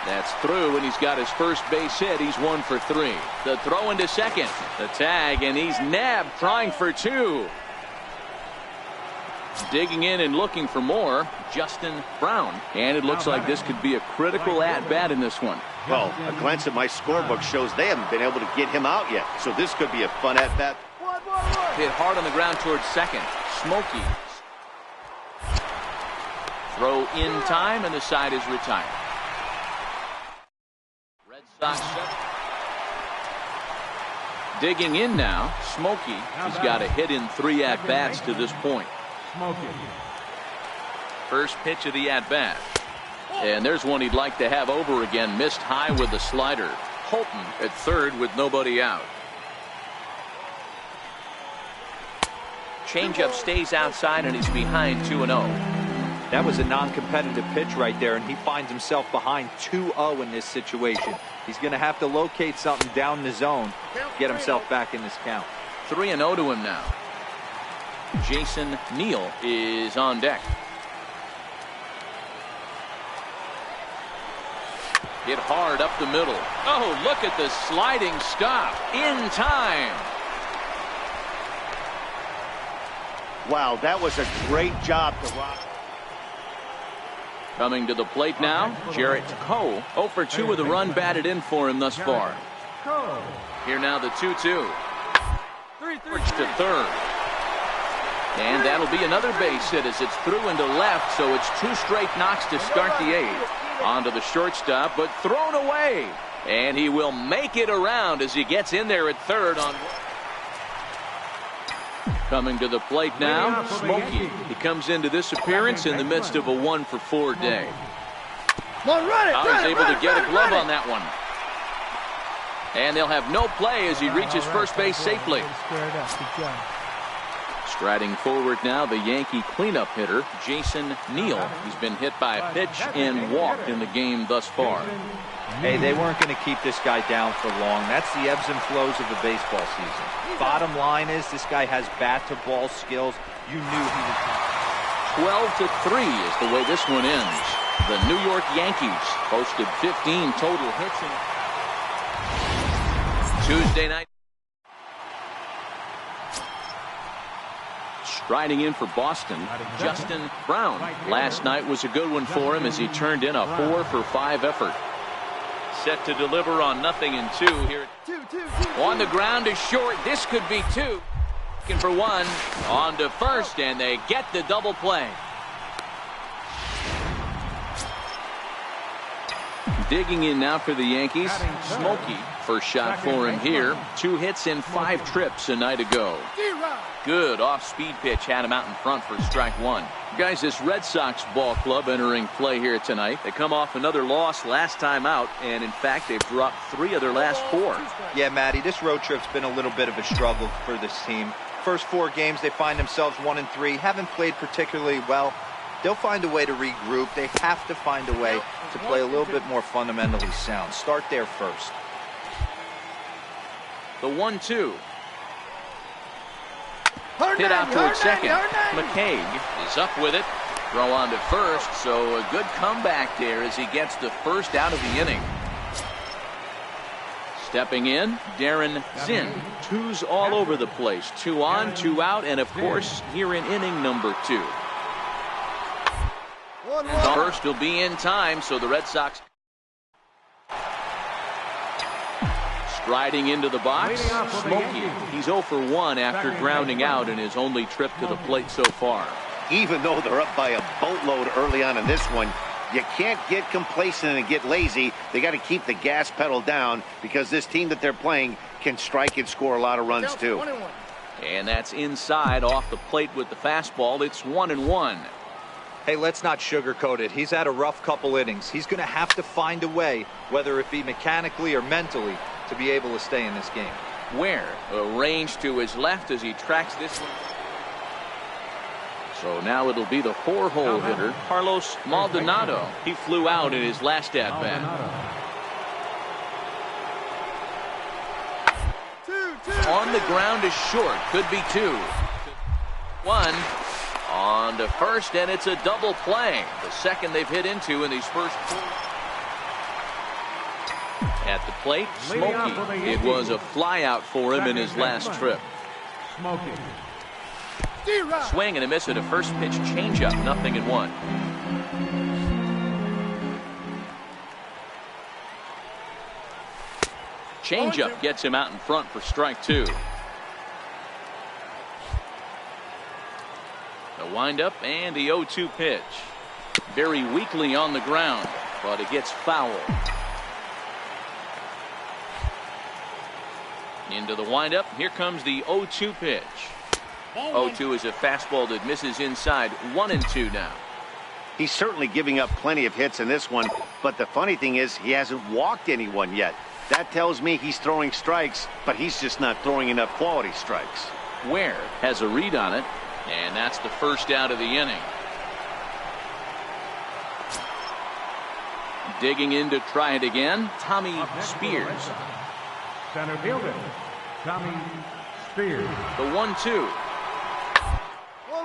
Speaker 2: That's through, and he's got his first base hit. He's 1 for 3. The throw into second. The tag, and he's nabbed, trying for 2. Digging in and looking for more, Justin Brown. And it looks like this could be a critical at-bat in this one.
Speaker 4: Well, a glance at my scorebook shows they haven't been able to get him out yet, so this could be a fun at-bat.
Speaker 2: Hit hard on the ground towards second. Smokey. Throw in time, and the side is retired. Red Sox digging in now. Smokey. He's got a hit in 3 at-bats to this point. First pitch of the at-bat. And there's one he'd like to have over again. Missed high with the slider. Holton at third with nobody out. Changeup stays outside, and he's behind 2-0.
Speaker 3: That was a non-competitive pitch right there, and he finds himself behind 2-0 in this situation. He's going to have to locate something down the zone, get himself back in this count.
Speaker 2: 3-0 to him now. Jason Neal is on deck. Hit hard up the middle. Oh, look at the sliding stop in time.
Speaker 4: Wow, that was a great job to rock.
Speaker 2: Coming to the plate now, Jarrett Coe. 0 for 2 with a run batted in for him thus far. Here now the 2-2. To third. And that'll be another base hit as it's through into left, so it's 2 straight knocks to start the 8th. On to the shortstop, but thrown away. And he will make it around as he gets in there at third on. Coming to the plate now, Smokey. He comes into this appearance in the midst of a 1 for 4 day. I was able to get a glove on that one. And they'll have no play as he reaches first base safely. Striding forward now, the Yankee cleanup hitter, Jason Neal. He's been hit by a pitch and walked in the game thus far.
Speaker 3: Hey, they weren't going to keep this guy down for long. That's the ebbs and flows of the baseball season. Bottom line is this guy has bat-to-ball skills. You knew he was.
Speaker 2: 12-3 is the way this one ends. The New York Yankees posted 15 total hits in Tuesday night. Striding in for Boston, Justin Brown. Last night was a good one for him as he turned in a 4 for 5 effort. Set to deliver on 0-2 here. On the ground is short. This could be 2. Looking for 1. On to first, and they get the double play. Digging in now for the Yankees, Smokey. First shot for him here. 2 hits in 5 trips a night ago. Good off-speed pitch had him out in front for strike 1. Guys, this Red Sox ball club entering play here tonight. They come off another loss last time out, and in fact, they've dropped 3 of their last 4.
Speaker 3: Yeah, Matty, this road trip's been a little bit of a struggle for this team. First 4 games, they find themselves 1-3, haven't played particularly well. They'll find a way to regroup. They have to find a way to play a little bit more fundamentally sound. Start there first.
Speaker 2: The 1-2. Hit out towards second. McCaig is up with it. Throw on to first, so a good comeback there as he gets the first out of the inning. Stepping in, Darren Zinn. 2s all over the place. 2 on, 2 out, and of course, here in inning number 2. First will be in time, so the Red Sox. Striding into the box, Smokey. He's 0 for 1 after grounding out in his only trip to the plate so far.
Speaker 4: Even though they're up by a boatload early on in this one, you can't get complacent and get lazy. They got to keep the gas pedal down because this team that they're playing can strike and score a lot of runs too.
Speaker 2: And that's inside off the plate with the fastball. It's 1-1.
Speaker 3: Hey, let's not sugarcoat it. He's had a rough couple innings. He's going to have to find a way, whether it be mechanically or mentally, to be able to stay in this game.
Speaker 2: Where? A range to his left as he tracks this one. So now it'll be the 4-hole hitter, Carlos Maldonado. He flew out in his last at-bat. On the ground is short. Could be 2. 1. On to first, and it's a double play. The second they've hit into in these first 4. At the plate, Smokey. It was a flyout for him in his last trip. Swing and a miss at a first pitch changeup. 0-1. Changeup gets him out in front for strike 2. The windup and the 0-2 pitch. Very weakly on the ground, but it gets foul. Into the windup. Here comes the 0-2 pitch. 0-2 is a fastball that misses inside. 1-2 now.
Speaker 4: He's certainly giving up plenty of hits in this one, but the funny thing is he hasn't walked anyone yet. That tells me he's throwing strikes, but he's just not throwing enough quality strikes.
Speaker 2: Ware has a read on it, and that's the first out of the inning. Digging in to try it again, Tommy Spears.
Speaker 6: Center fielder, Tommy Spears.
Speaker 2: The 1-2.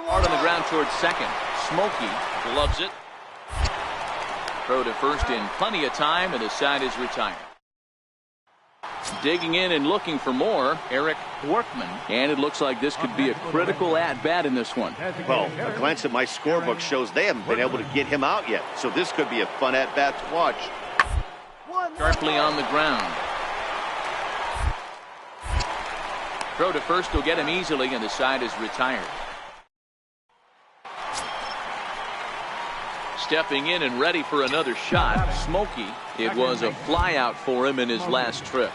Speaker 2: Hard on the ground towards second. Smokey gloves it. Throw to first in plenty of time, and the side is retired. Digging in and looking for more, Eric Workman. And it looks like this could be a critical at-bat in this one.
Speaker 4: Well, a glance at my scorebook shows they haven't been able to get him out yet. So this could be a fun at-bat to watch.
Speaker 2: Sharply on the ground. Throw to first will get him easily, and the side is retired. Stepping in and ready for another shot, Smokey. It was a fly out for him in his last trip.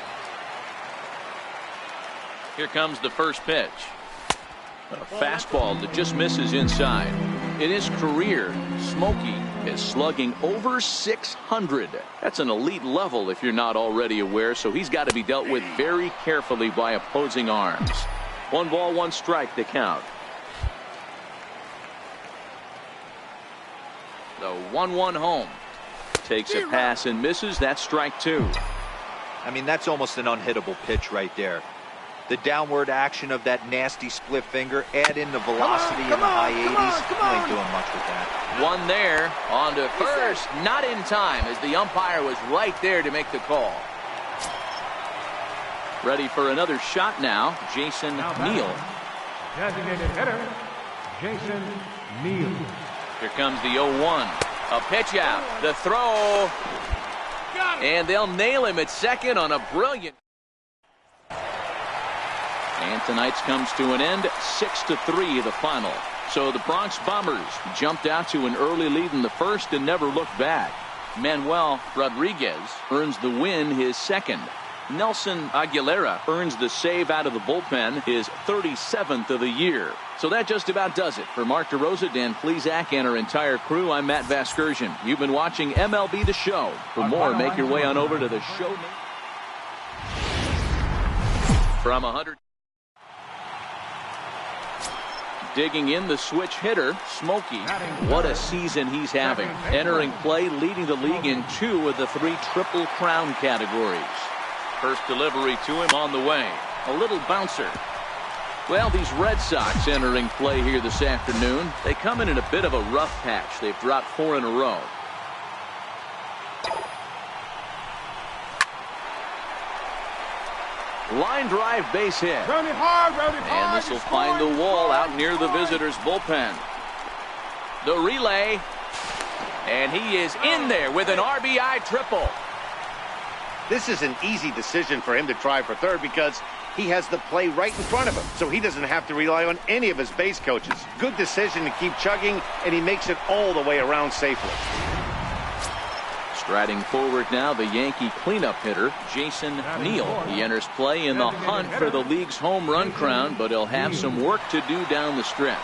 Speaker 2: Here comes the first pitch. A fastball that just misses inside. In his career, Smokey is slugging over 600. That's an elite level if you're not already aware, so he's got to be dealt with very carefully by opposing arms. 1 ball, 1 strike to count. The 1-1 home. Takes a pass and misses. That's strike 2.
Speaker 3: I mean, that's almost an unhittable pitch right there. The downward action of that nasty split finger, add in the velocity in the high 80s. You ain't doing much with that.
Speaker 2: One there, on to first, not in time as the umpire was right there to make the call. Ready for another shot now, Jason Neal.
Speaker 6: Designated hitter, Jason Neal.
Speaker 2: Here comes the 0-1. A pitch out, the throw, and they'll nail him at second on a brilliant. And tonight's comes to an end, 6-3 the final. So the Bronx Bombers jumped out to an early lead in the first and never looked back. Manuel Rodriguez earns the win, his second. Nelson Aguilera earns the save out of the bullpen, his 37th of the year. So that just about does it. For Mark DeRosa, Dan Plesac, and our entire crew, I'm Matt Vasgersian. You've been watching MLB The Show. For more, make your way on over to the show. From 100. Digging in, the switch hitter, Smokey. What a season he's having. Entering play, leading the league in 2 of the 3 Triple Crown categories. First delivery to him on the way. A little bouncer. Well, these Red Sox entering play here this afternoon. They come in a bit of a rough patch. They've dropped 4 in a row. Line drive, base hit. And this will find the wall out near the visitors' bullpen. The relay. And he is in there with an RBI triple.
Speaker 4: This is an easy decision for him to try for third because he has the play right in front of him, so he doesn't have to rely on any of his base coaches. Good decision to keep chugging, and he makes it all the way around safely.
Speaker 2: Striding forward now, the Yankee cleanup hitter, Jason Neal. He enters play in the hunt for the league's home run crown, but he'll have some work to do down the stretch.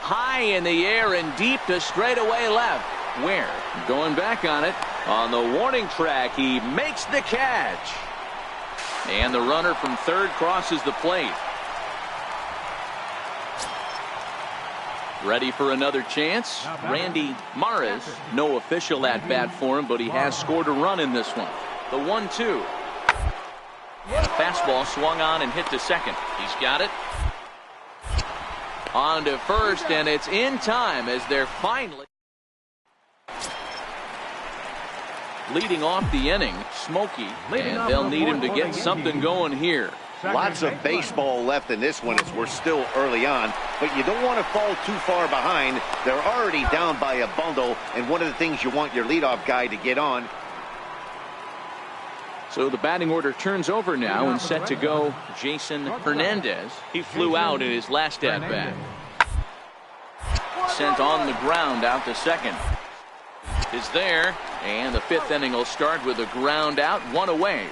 Speaker 2: High in the air and deep to straightaway left. Where? Going back on it. On the warning track, he makes the catch. And the runner from third crosses the plate. Ready for another chance. Randy Maris. No official at-bat for him, but he has scored a run in this one. The 1-2. And a fastball swung on and hit to second. He's got it. On to first, and it's in time as they're finally leading off the inning. Smokey, and they'll need him to get something going here.
Speaker 4: Lots of baseball left in this one as we're still early on, but you don't want to fall too far behind. They're already down by a bundle, and one of the things you want your leadoff guy to get on.
Speaker 2: So the batting order turns over now, and set to go Jason Hernandez. He flew out in his last at-bat. Sent on the ground out to second. Is there, and the 5th inning will start with a ground out, 1 away.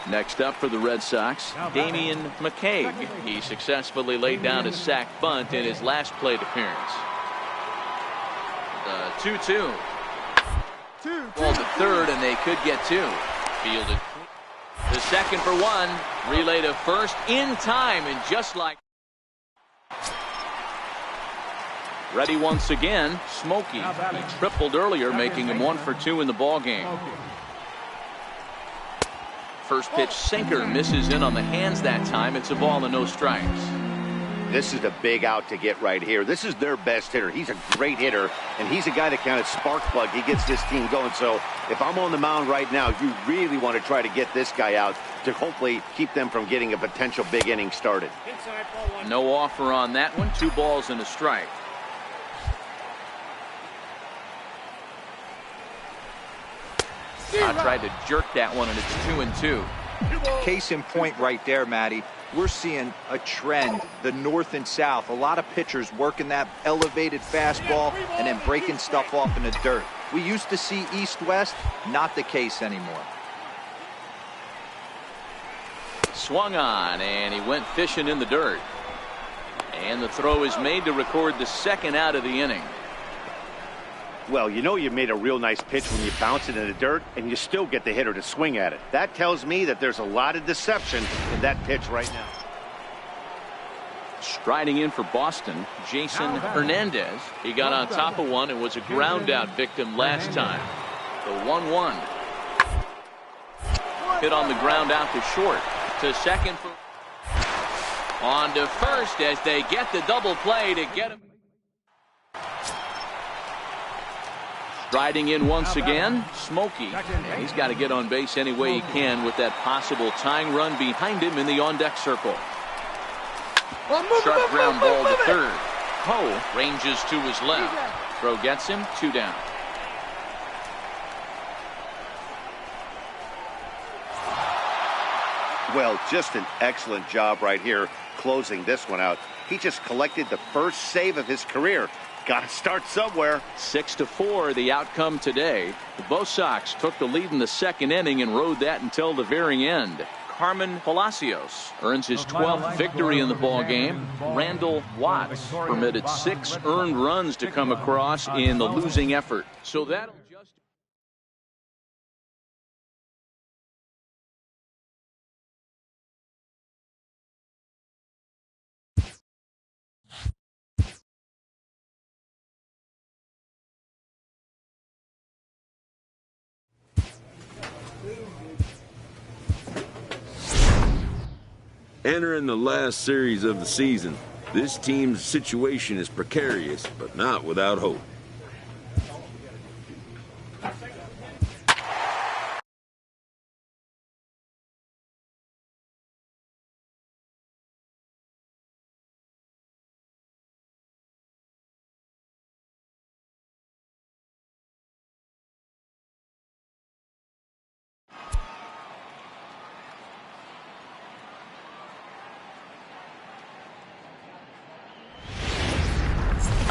Speaker 2: Next up for the Red Sox, Damian McCaig. He successfully laid down a sac bunt in his last plate appearance. The 2-2. Ball to third, and they could get 2. Fielded. The second for one. Relay to first in time, and just like. Ready once again. Smokey. He tripled earlier, making him 1 for 2 in the ball game. First pitch sinker misses in on the hands that time. It's a ball and no strikes.
Speaker 4: This is a big out to get right here. This is their best hitter. He's a great hitter, and he's a guy that kind of spark plug. He gets this team going. So if I'm on the mound right now, you really want to try to get this guy out to hopefully keep them from getting a potential big inning started.
Speaker 2: No offer on that one. 2 balls and a strike. I tried to jerk that one, and it's 2-2.
Speaker 3: Case in point right there, Matty. We're seeing a trend, the north and south. A lot of pitchers working that elevated fastball and then breaking stuff off in the dirt. We used to see east-west, not the case anymore.
Speaker 2: Swung on, and he went fishing in the dirt. And the throw is made to record the second out of the inning.
Speaker 4: Well, you know you made a real nice pitch when you bounce it in the dirt and you still get the hitter to swing at it. That tells me that there's a lot of deception in that pitch right now.
Speaker 2: Striding in for Boston, Jason Hernandez. He got on top of one and was a ground out victim last time. The 1-1. Hit on the ground out to short. To second. On to first as they get the double play to get him. Striding in once again, Smokey. And he's got to get on base any way he can with that possible tying run behind him in the on-deck circle. Sharp ground ball to third. Poe ranges to his left. Throw gets him, 2 down.
Speaker 4: Well, just an excellent job right here closing this one out. He just collected the first save of his career. Got to start somewhere.
Speaker 2: 6-4 the outcome today. The Bo Sox took the lead in the second inning and rode that until the very end. Carmen Palacios earns his 12th victory in the ball game. Randall Watts permitted 6 earned runs to come across in the losing effort. So that'll just.
Speaker 7: Entering the last series of the season, this team's situation is precarious, but not without hope.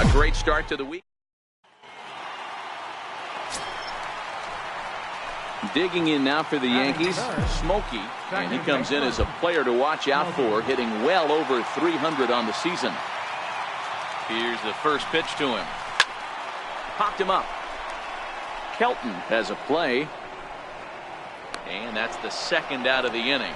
Speaker 2: A great start to the week. Digging in now for the Yankees, Smokey, and he comes in as a player to watch out for, hitting well over 300 on the season. Here's the first pitch to him. Popped him up. Kelton has a play, and that's the second out of the inning.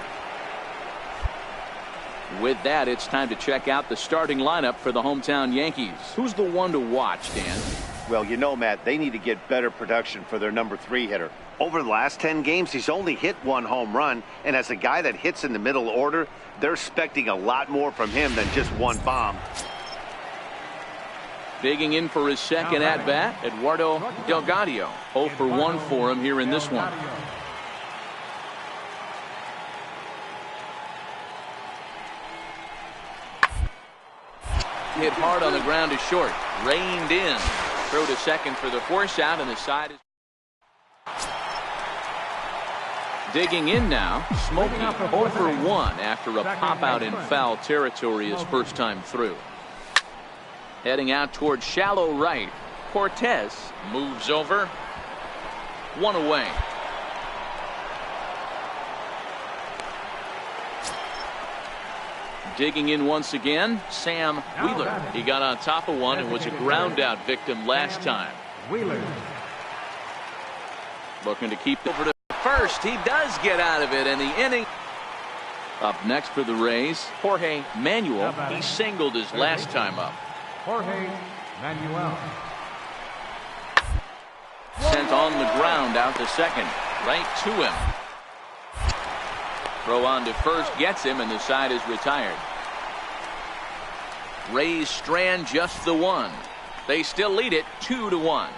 Speaker 2: With that, it's time to check out the starting lineup for the hometown Yankees. Who's the one to watch, Dan?
Speaker 4: Well, you know, Matt, they need to get better production for their number 3 hitter. Over the last 10 games, he's only hit 1 home run, and as a guy that hits in the middle order, they're expecting a lot more from him than just 1 bomb.
Speaker 2: Digging in for his second at-bat, Eduardo Delgado. 0 for 1 for him here in this one. Hit hard on the ground to short. Reined in. Throw to second for the force out, and the side is. Digging in now, Smokey 0 for 1 after a pop-out in foul territory his first time through. Heading out toward shallow right. Cortez moves over. 1 away. Digging in once again, Sam Wheeler. He got on top of one and was a ground out victim last time.
Speaker 6: Wheeler.
Speaker 2: Looking to keep over to first. He does get out of it, and the inning. Up next for the Rays, Jorge Manuel. He singled his last time up.
Speaker 6: Jorge Manuel.
Speaker 2: Sent on the ground out to second. Right to him. Throw on to first gets him, and the side is retired. Rays strand just the one. They still lead it 2-1.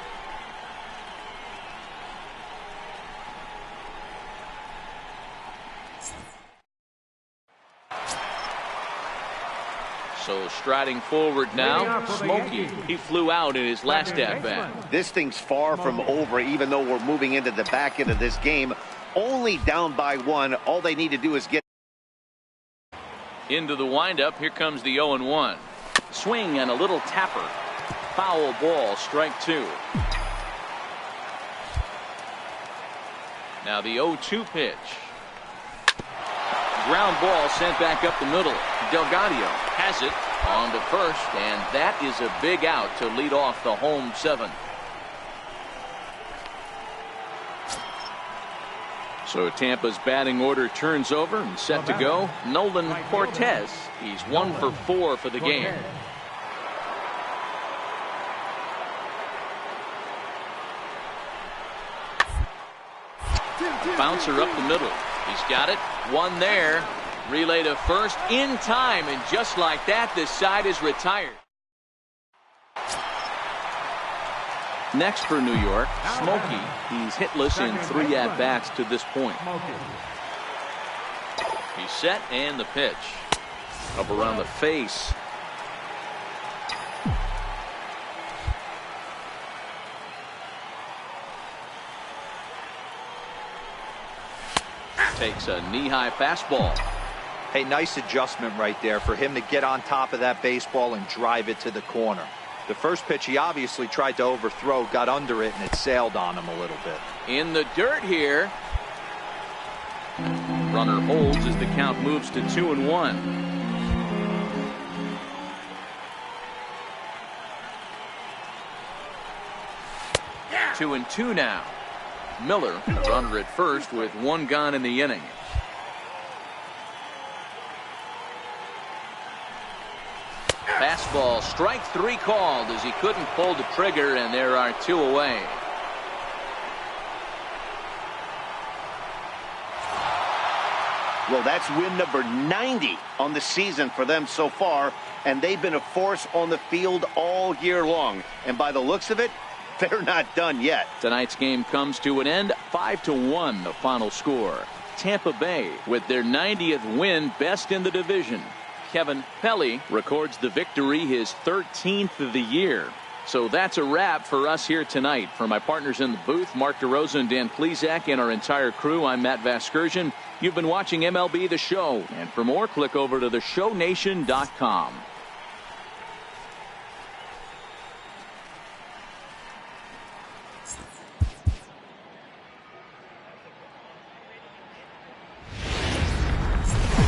Speaker 2: So striding forward now, Smokey. He flew out in his last at-bat.
Speaker 4: This thing's far from over, even though we're moving into the back end of this game. Only down by one. All they need to do is get
Speaker 2: into the windup. Here comes the 0-1. Swing and a little tapper. Foul ball, strike two. Now the 0-2 pitch. Ground ball sent back up the middle. Delgado has it on to first, and that is a big out to lead off the home seventh. So Tampa's batting order turns over and set to go. Nolan Cortez. He's 1 for 4 for the game. Bouncer up the middle. He's got it. One there. Relay to first in time, and just like that, this side is retired. Next for New York, Smokey. He's hitless in 3 at-bats to this point. He's set, and the pitch. Up around the face. Takes a knee-high fastball.
Speaker 3: Hey, nice adjustment right there for him to get on top of that baseball and drive it to the corner. The first pitch he obviously tried to overthrow, got under it, and it sailed on him a little bit.
Speaker 2: In the dirt here. Runner holds as the count moves to 2-1. Yeah. 2-2 now. Miller, runner at first with 1 gone in the inning. Fastball, strike 3 called as he couldn't pull the trigger, and there are 2 away.
Speaker 4: Well, that's win number 90 on the season for them so far, and they've been a force on the field all year long. And by the looks of it, they're not done yet.
Speaker 2: Tonight's game comes to an end, 5-1 the final score. Tampa Bay with their 90th win, best in the division. Kevin Pelly records the victory, his 13th of the year. So that's a wrap for us here tonight. For my partners in the booth, Mark DeRosa and Dan Plesac, and our entire crew, I'm Matt Vasgersian. You've been watching MLB The Show. And for more, click over to theshownation.com.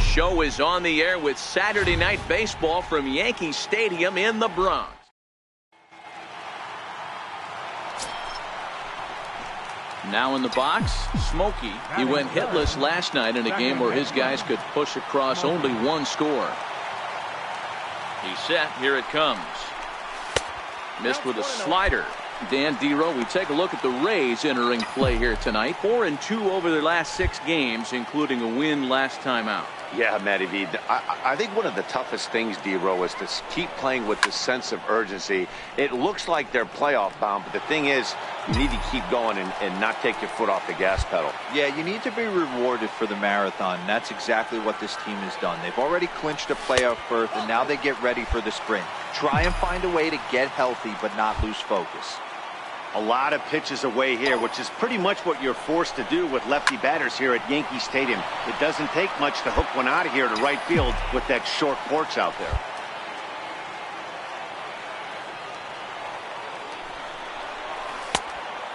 Speaker 2: Show is on the air with Saturday Night Baseball from Yankee Stadium in the Bronx. Now in the box, Smokey. He went hitless last night in a game where his guys could push across only 1 score. He's set. Here it comes. Missed with a slider. Dan Dero, we take a look at the Rays entering play here tonight. 4-2 over their last 6 games, including a win last time out.
Speaker 4: Yeah, Matty V. I think one of the toughest things, D-Row, is to keep playing with this sense of urgency. It looks like they're playoff bound, but the thing is, you need to keep going and not take your foot off the gas pedal.
Speaker 3: Yeah, you need to be rewarded for the marathon. That's exactly what this team has done. They've already clinched a playoff berth, and now they get ready for the sprint. Try and find a way to get healthy, but not lose focus.
Speaker 4: A lot of pitches away here, which is pretty much what you're forced to do with lefty batters here at Yankee Stadium. It doesn't take much to hook one out of here to right field with that short porch out there.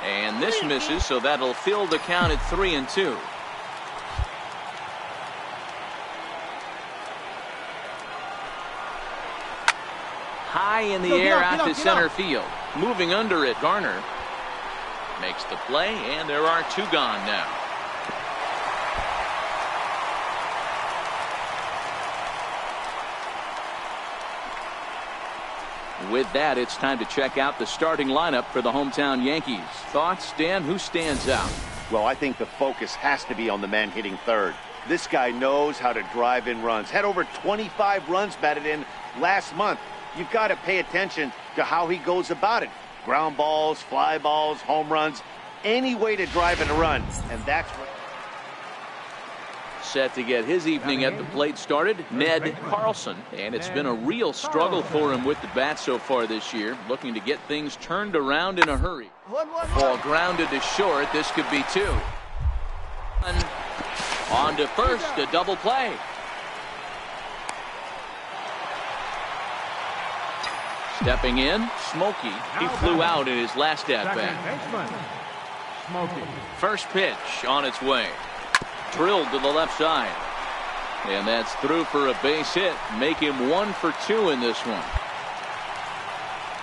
Speaker 2: And this misses, so that'll fill the count at 3-2. High in the air out to center field. Moving under it, Garner makes the play, and there are 2 gone now. With that, it's time to check out the starting lineup for the hometown Yankees. Thoughts, Dan? Who stands out?
Speaker 4: Well, I think the focus has to be on the man hitting third. This guy knows how to drive in runs. Had over 25 runs batted in last month. You've got to pay attention to how he goes about it. Ground balls, fly balls, home runs, any way to drive in a run. And that's what...
Speaker 2: Set to get his evening at the plate started, Ned Carlson. And it's been a real struggle for him with the bat so far this year, looking to get things turned around in a hurry. Ball grounded to short. This could be two. On to first, a double play. Stepping in, Smokey. He flew out in his last at-bat. First pitch on its way. Drilled to the left side. And that's through for a base hit. Make him 1 for 2 in this one.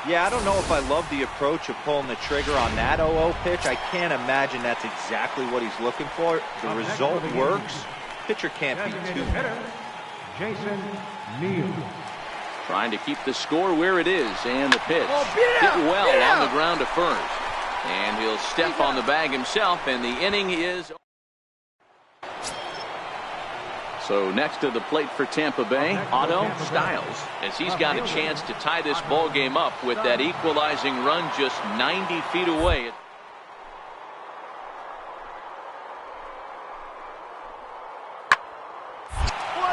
Speaker 3: Yeah, I don't know if I love the approach of pulling the trigger on that 0-0 pitch. I can't imagine that's exactly what he's looking for. The result works. Pitcher can't be too.
Speaker 6: Jason Neal.
Speaker 2: Trying to keep the score where it is. And the pitch hit well on the ground to first. And he'll step on the bag himself. And the inning is... So next to the plate for Tampa Bay, Otto Styles, as he's got a chance to tie this ball game up with that equalizing run just 90 feet away.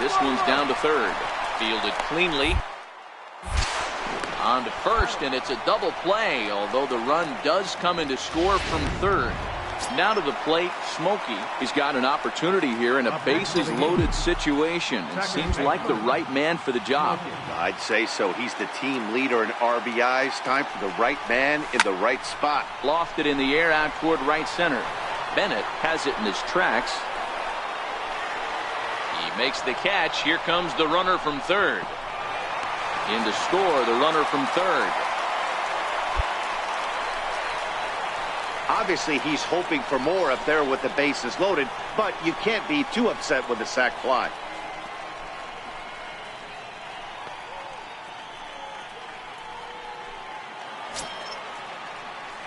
Speaker 2: This one's down to third. Fielded cleanly. On to first, and it's a double play, although the run does come in to score from third. Now to the plate, Smokey. He's got an opportunity here in a bases-loaded situation. It seems like the right man for the job.
Speaker 4: I'd say so. He's the team leader in RBIs. Time for the right man in the right spot.
Speaker 2: Lofted in the air out toward right center. Bennett has it in his tracks. He makes the catch. Here comes the runner from third. In to score, the runner from third.
Speaker 4: Obviously, he's hoping for more up there with the bases loaded, but you can't be too upset with the sac fly.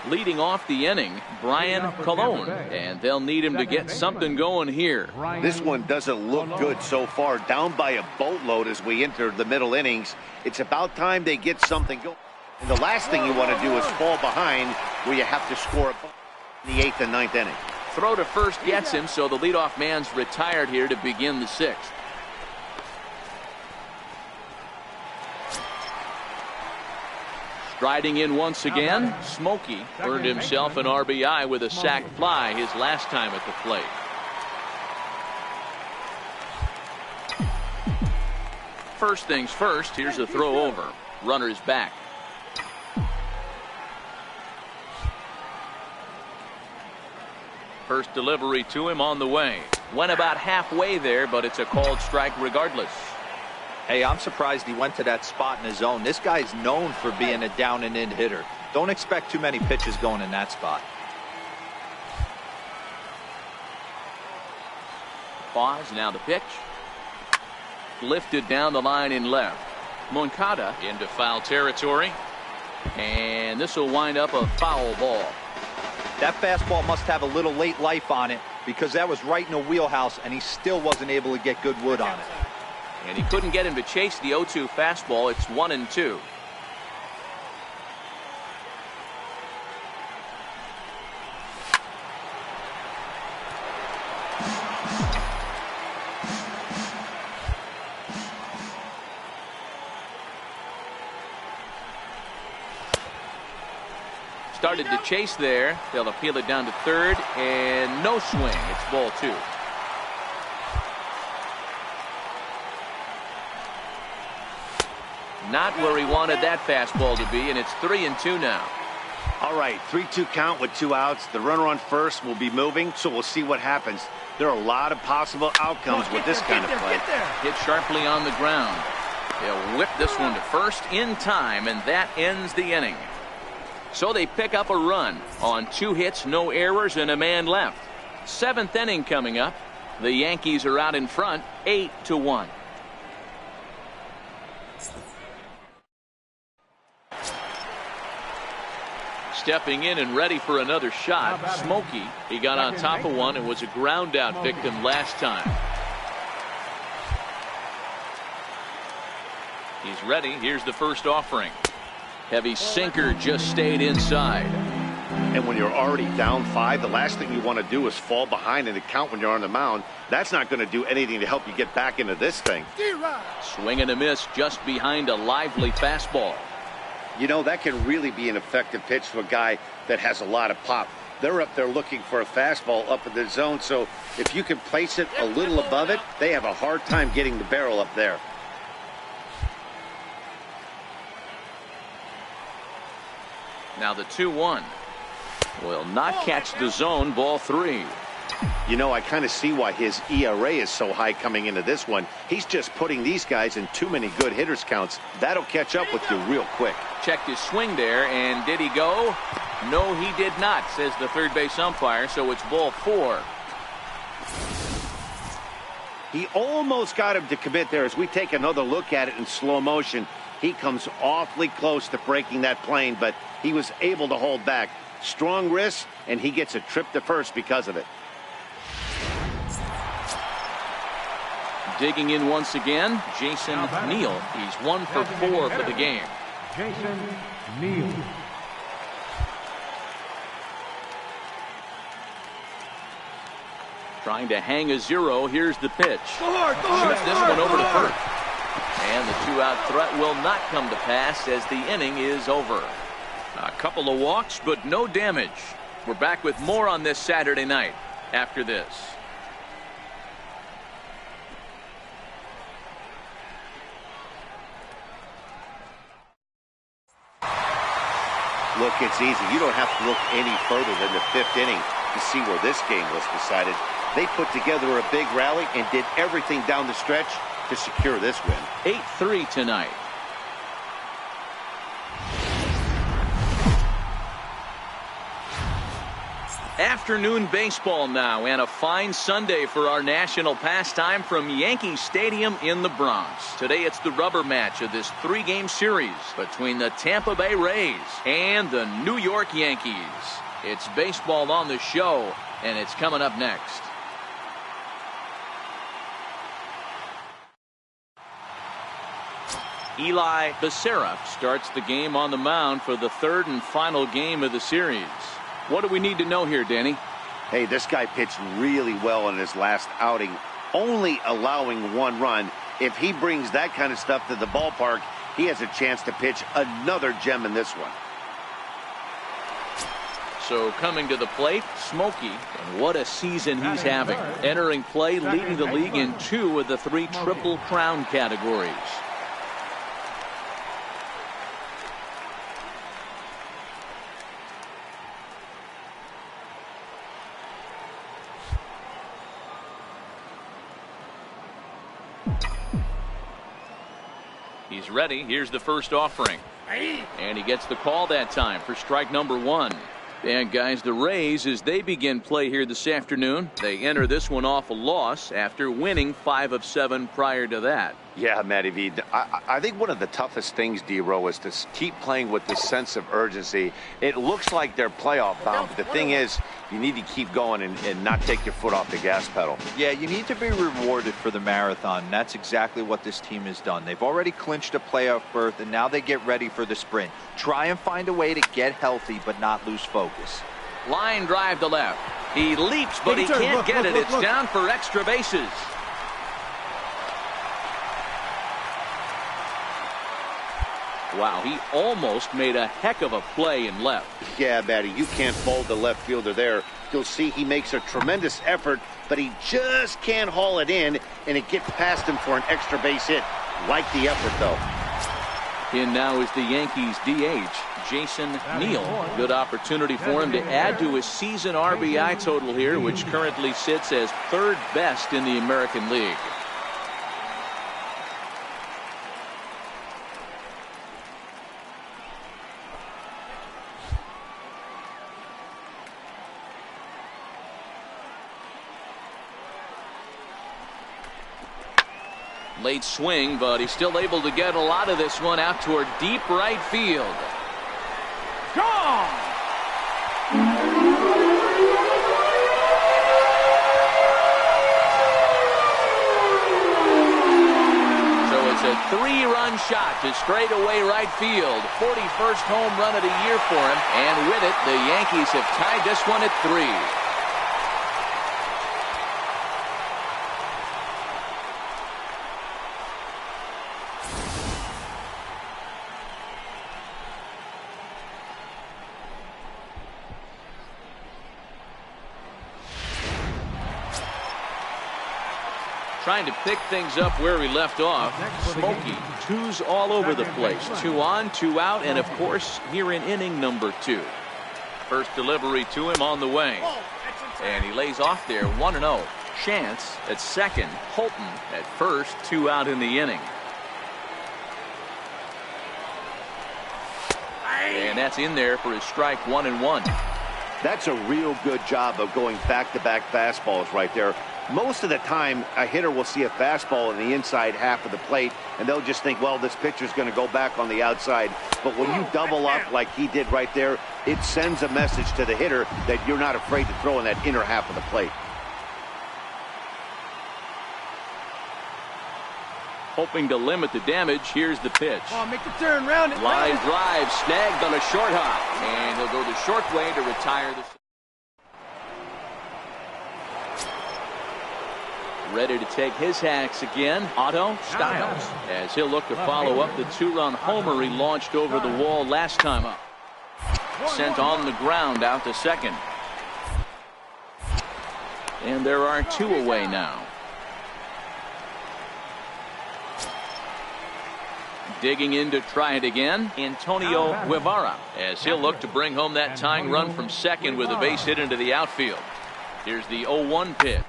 Speaker 2: Leading off the inning, Brian Colon, and they'll need him to get something going here.
Speaker 4: This one doesn't look good so far, down by a boatload as we enter the middle innings. It's about time they get something going. And the last thing you want to do is fall behind where you have to score in the 8th and 9th inning.
Speaker 2: Throw to first gets him, so the leadoff man's retired here to begin the 6th. Striding in once again, Smokey earned himself an RBI with a sac fly his last time at the plate. First things first, here's a throw over. Runner's back. First delivery to him on the way. Went about halfway there, but it's a called strike regardless.
Speaker 3: Hey, I'm surprised he went to that spot in his zone. This guy's known for being a down and in hitter. Don't expect too many pitches going in that spot.
Speaker 2: Pause, now the pitch. Lifted down the line in left. Moncada into foul territory. And this will wind up a foul ball.
Speaker 3: That fastball must have a little late life on it because that was right in the wheelhouse and he still wasn't able to get good wood on it.
Speaker 2: And he couldn't get him to chase the 0-2 fastball. It's 1-2. Started to chase there. They'll appeal it down to third, and no swing. It's ball 2. Not where he wanted that fastball to be, and it's 3-2 now.
Speaker 4: All right, 3-2 count with 2 outs. The runner on first will be moving, so we'll see what happens. There are a lot of possible outcomes with this kind of play.
Speaker 2: Hit sharply on the ground. They'll whip this one to first in time, and that ends the inning. So they pick up a run on 2 hits, no errors, and a man left. 7th inning coming up. The Yankees are out in front, 8-1. stepping in and ready for another shot. Smokey, he got on top of one and was a ground out victim last time. He's ready. Here's the first offering. Heavy sinker just stayed inside.
Speaker 4: And when you're already down 5, the last thing you want to do is fall behind in the count when you're on the mound. That's not going to do anything to help you get back into this thing.
Speaker 2: Swing and a miss just behind a lively fastball.
Speaker 4: You know, that can really be an effective pitch to a guy that has a lot of pop. They're up there looking for a fastball up in the zone, so if you can place it a little above it, they have a hard time getting the barrel up there.
Speaker 2: Now the 2-1 will not catch the zone. Ball 3.
Speaker 4: You know, I kind of see why his ERA is so high coming into this one. He's just putting these guys in too many good hitters counts. That'll catch up with you real quick.
Speaker 2: Checked his swing there, and did he go? No, he did not, says the third base umpire, so it's ball 4.
Speaker 4: He almost got him to commit there. As we take another look at it in slow motion, he comes awfully close to breaking that plane, but he was able to hold back. Strong wrist, and he gets a trip to first because of it.
Speaker 2: Digging in once again, Jason Neal. He's 1 for 4 for the game.
Speaker 6: Jason Neal.
Speaker 2: Trying to hang a 0. Here's the pitch. Shoots this one over to first. And the 2-out threat will not come to pass as the inning is over. A couple of walks, but no damage. We're back with more on this Saturday night after this.
Speaker 4: Look, it's easy. You don't have to look any further than the 5th inning to see where this game was decided. They put together a big rally and did everything down the stretch to secure this win.
Speaker 2: 8-3 tonight. Afternoon baseball now, and a fine Sunday for our national pastime from Yankee Stadium in the Bronx. Today it's the rubber match of this 3-game series between the Tampa Bay Rays and the New York Yankees. It's baseball on the show, and it's coming up next. Eli Becerra starts the game on the mound for the 3rd and final game of the series. What do we need to know here, Danny?
Speaker 4: Hey, this guy pitched really well in his last outing, only allowing 1 run. If he brings that kind of stuff to the ballpark, he has a chance to pitch another gem in this one.
Speaker 2: So coming to the plate, Smokey, and what a season he's having. Entering play, leading the league in 2 of the 3 Triple Crown categories. He's ready. Here's the first offering. And he gets the call that time for strike number 1. And guys, the Rays, as they begin play here this afternoon, they enter this one off a loss after winning 5 of 7 prior to that.
Speaker 4: Yeah, Matty V. I think one of the toughest things, D-Row, is to keep playing with this sense of urgency. It looks like they're playoff bound, but the thing is, you need to keep going and not take your foot off the gas pedal.
Speaker 3: Yeah, you need to be rewarded for the marathon. That's exactly what this team has done. They've already clinched a playoff berth, and now they get ready for the sprint. Try and find a way to get healthy, but not lose focus.
Speaker 2: Line drive to left. He leaps, but he can't get it. It's down for extra bases. Wow, he almost made a heck of a play in left.
Speaker 4: Yeah, Matty, you can't fault the left fielder there. You'll see he makes a tremendous effort, but he just can't haul it in, and it gets past him for an extra base hit. Like the effort, though.
Speaker 2: In now is the Yankees DH, Jason Neal. Good opportunity for him to add to his season RBI total here, which currently sits as 3rd best in the American League. Late swing, but he's still able to get a lot of this one out toward deep right field.
Speaker 8: Gone!
Speaker 2: shot to straightaway right field. 41st home run of the year for him. And with it, the Yankees have tied this one at 3. Trying to pick things up where he left off. Smokey, 2s all over the place. 2 on, 2 out, and of course, here in inning number 2. First delivery to him on the way. And he lays off there, 1-0. Chance at second, Holton at first, 2 out in the inning. And that's in there for his strike, 1-1.
Speaker 4: That's a real good job of going back-to-back fastballs right there. Most of the time, a hitter will see a fastball in the inside half of the plate, and they'll just think, well, this pitcher's going to go back on the outside. But when you double up like he did right there, it sends a message to the hitter that you're not afraid to throw in that inner half of the plate.
Speaker 2: Hoping to limit the damage, here's the pitch.
Speaker 5: Oh, make the turn, round it.
Speaker 2: Line drive, snagged on a short hop. And he'll go the short way to retire the... Ready to take his hacks again. Otto styles as he'll look to follow up the 2-run homer he launched over the wall last time up. Sent on the ground out to second. And there are 2 away now. Digging in to try it again, Antonio Guevara, as he'll look to bring home that tying run from second with a base hit into the outfield. Here's the 0-1 pitch.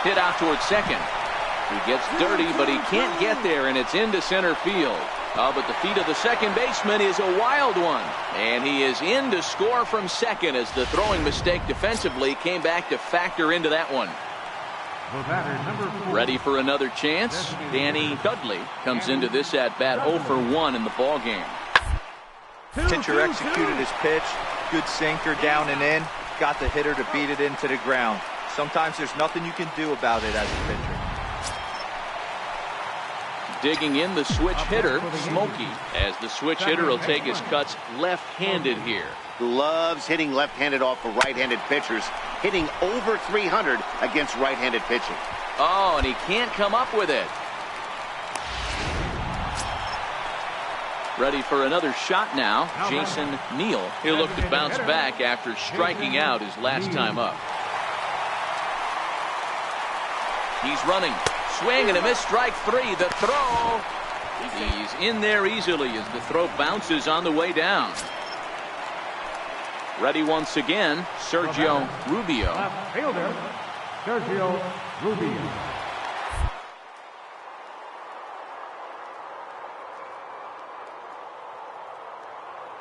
Speaker 2: Hit out towards second. He gets dirty, but he can't get there, and it's into center field. Oh, but the feet of the second baseman is a wild one. And he is in to score from second as the throwing mistake defensively came back to factor into that one. Ready for another chance. Danny Dudley comes into this at-bat 0 for 1 in the ballgame.
Speaker 3: Pitcher executed his pitch. Good sinker down and in. Got the hitter to beat it into the ground. Sometimes there's nothing you can do about it as a pitcher.
Speaker 2: Digging in the switch hitter, Smokey, as the switch hitter will take his cuts left-handed here.
Speaker 4: Loves hitting left-handed off of right-handed pitchers, hitting over 300 against right-handed pitching.
Speaker 2: Oh, and he can't come up with it. Ready for another shot now, Jason Neal. He'll look to bounce back after striking out his last time up. He's running. Swing and a miss, strike 3. The throw. He's in there easily as the throw bounces on the way down. Ready once again, Sergio Rubio.
Speaker 6: Fielder, Sergio Rubio.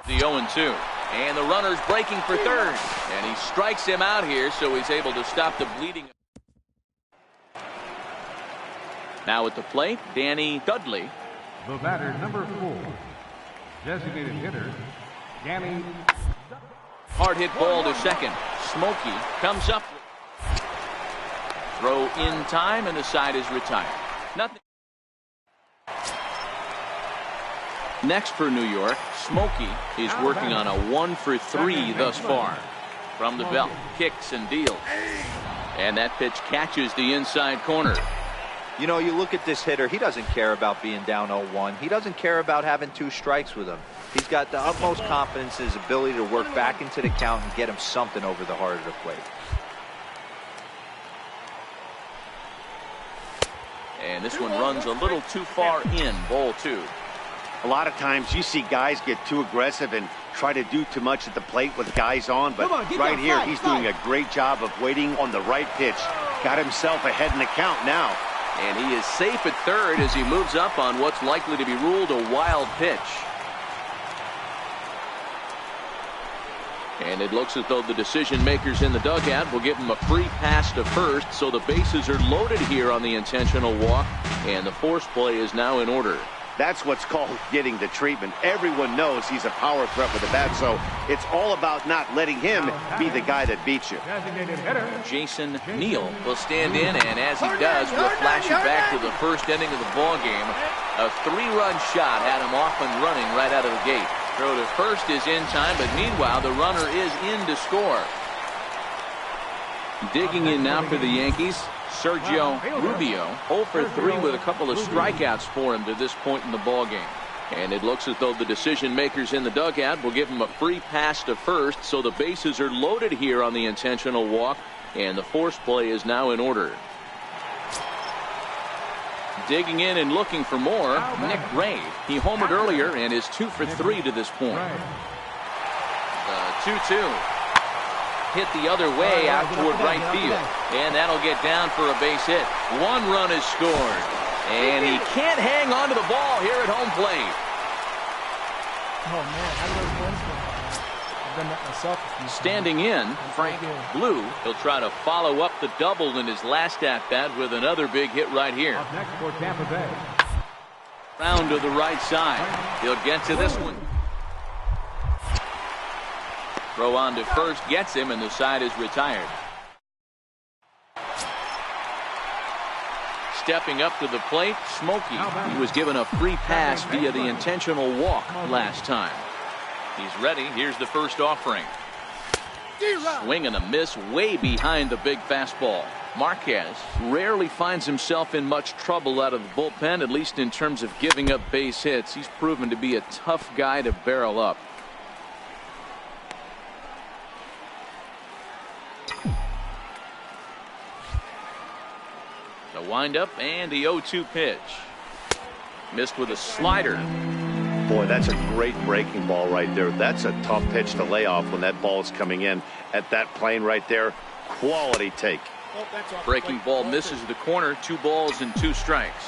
Speaker 2: The 0-2. And the runner's breaking for third. And he strikes him out here, so he's able to stop the bleeding. Now at the plate, Danny Dudley.
Speaker 6: The batter, number 4. Designated hitter, Danny.
Speaker 2: Hard hit ball to second. Smokey comes up. Throw in time, and the side is retired. Nothing. Next for New York, Smokey is working on a 1 for 3 thus far. From the belt, kicks and deals. And that pitch catches the inside corner.
Speaker 3: You know, you look at this hitter, he doesn't care about being down 0-1. He doesn't care about having 2 strikes with him. He's got the utmost confidence in his ability to work back into the count and get him something over the heart of the plate.
Speaker 2: And this one runs a little too far in, ball 2.
Speaker 4: A lot of times you see guys get too aggressive and try to do too much at the plate with guys on, but right here he's doing a great job of waiting on the right pitch. Got himself ahead in the count now.
Speaker 2: And he is safe at third as he moves up on what's likely to be ruled a wild pitch. And it looks as though the decision makers in the dugout will give him a free pass to first, so the bases are loaded here on the intentional walk, and the force play is now in order.
Speaker 4: That's what's called getting the treatment. Everyone knows he's a power threat with the bat, so it's all about not letting him be the guy that beats you.
Speaker 2: Jason Neal will stand in, and as he does, we'll flash you back to the first inning of the ball game. A 3-run shot had him off and running right out of the gate. Throw to first is in time, but meanwhile the runner is in to score. Digging in now for the Yankees, Sergio Rubio, 0 for 3 with a couple of strikeouts for him to this point in the ball game. And it looks as though the decision makers in the dugout will give him a free pass to first, so the bases are loaded here on the intentional walk, and the force play is now in order. Digging in and looking for more, Nick Ray. He homered earlier and is 2 for 3 to this point. The 2-2. Hit the other way out toward right field, and that'll get down for a base hit. 1 run is scored, and he can't hang on to the ball here at home plate.
Speaker 9: Oh man, how do those runs go? I've done that myself.
Speaker 2: Standing in, Frank Blue. He'll try to follow up the double in his last at bat with another big hit right here.
Speaker 6: Up next for Tampa Bay.
Speaker 2: Round to the right side. He'll get to this one. Throw on to first gets him, and the side is retired. Stepping up to the plate, Smokey. He was given a free pass via the intentional walk last time. He's ready. Here's the first offering. Swing and a miss way behind the big fastball. Marquez rarely finds himself in much trouble out of the bullpen, at least in terms of giving up base hits. He's proven to be a tough guy to barrel up. The windup and the 0-2 pitch. Missed with a slider.
Speaker 4: Boy, that's a great breaking ball right there. That's a tough pitch to lay off when that ball is coming in at that plane right there. Quality take.
Speaker 2: Breaking ball misses the corner. 2 balls and 2 strikes.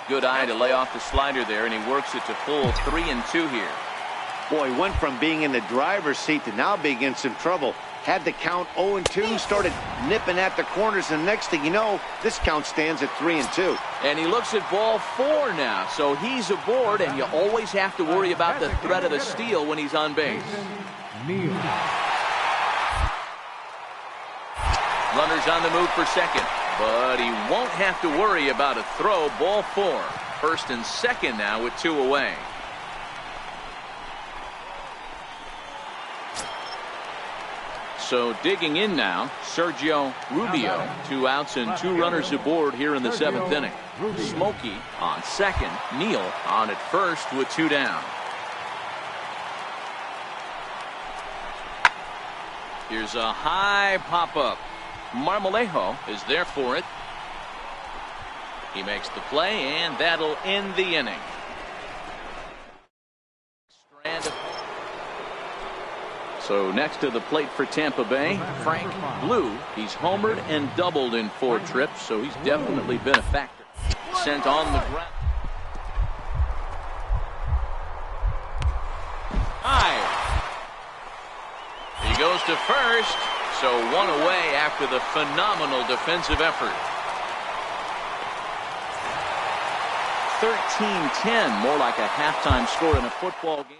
Speaker 2: Good eye to lay off the slider there, and he works it to full 3-2 here.
Speaker 4: Boy, went from being in the driver's seat to now being in some trouble. Had the count 0-2, started nipping at the corners, and next thing you know, this count stands at 3-2.
Speaker 2: And he looks at ball 4 now, so he's aboard, and you always have to worry about the threat of the steal when he's on base. Runners on the move for second, but he won't have to worry about a throw. Ball 4. First and second now with 2 away. So digging in now, Sergio Rubio. 2 outs and 2 runners aboard here in the 7th inning. Smokey on second. Neal on at first with 2 down. Here's a high pop-up. Marmolejo is there for it. He makes the play, and that'll end the inning. So next to the plate for Tampa Bay, Frank Blue. He's homered and doubled in 4 trips, so he's definitely been a factor. Sent on the ground. High. He goes to first, so 1 away after the phenomenal defensive effort. 13-10, more like a halftime score in a football game.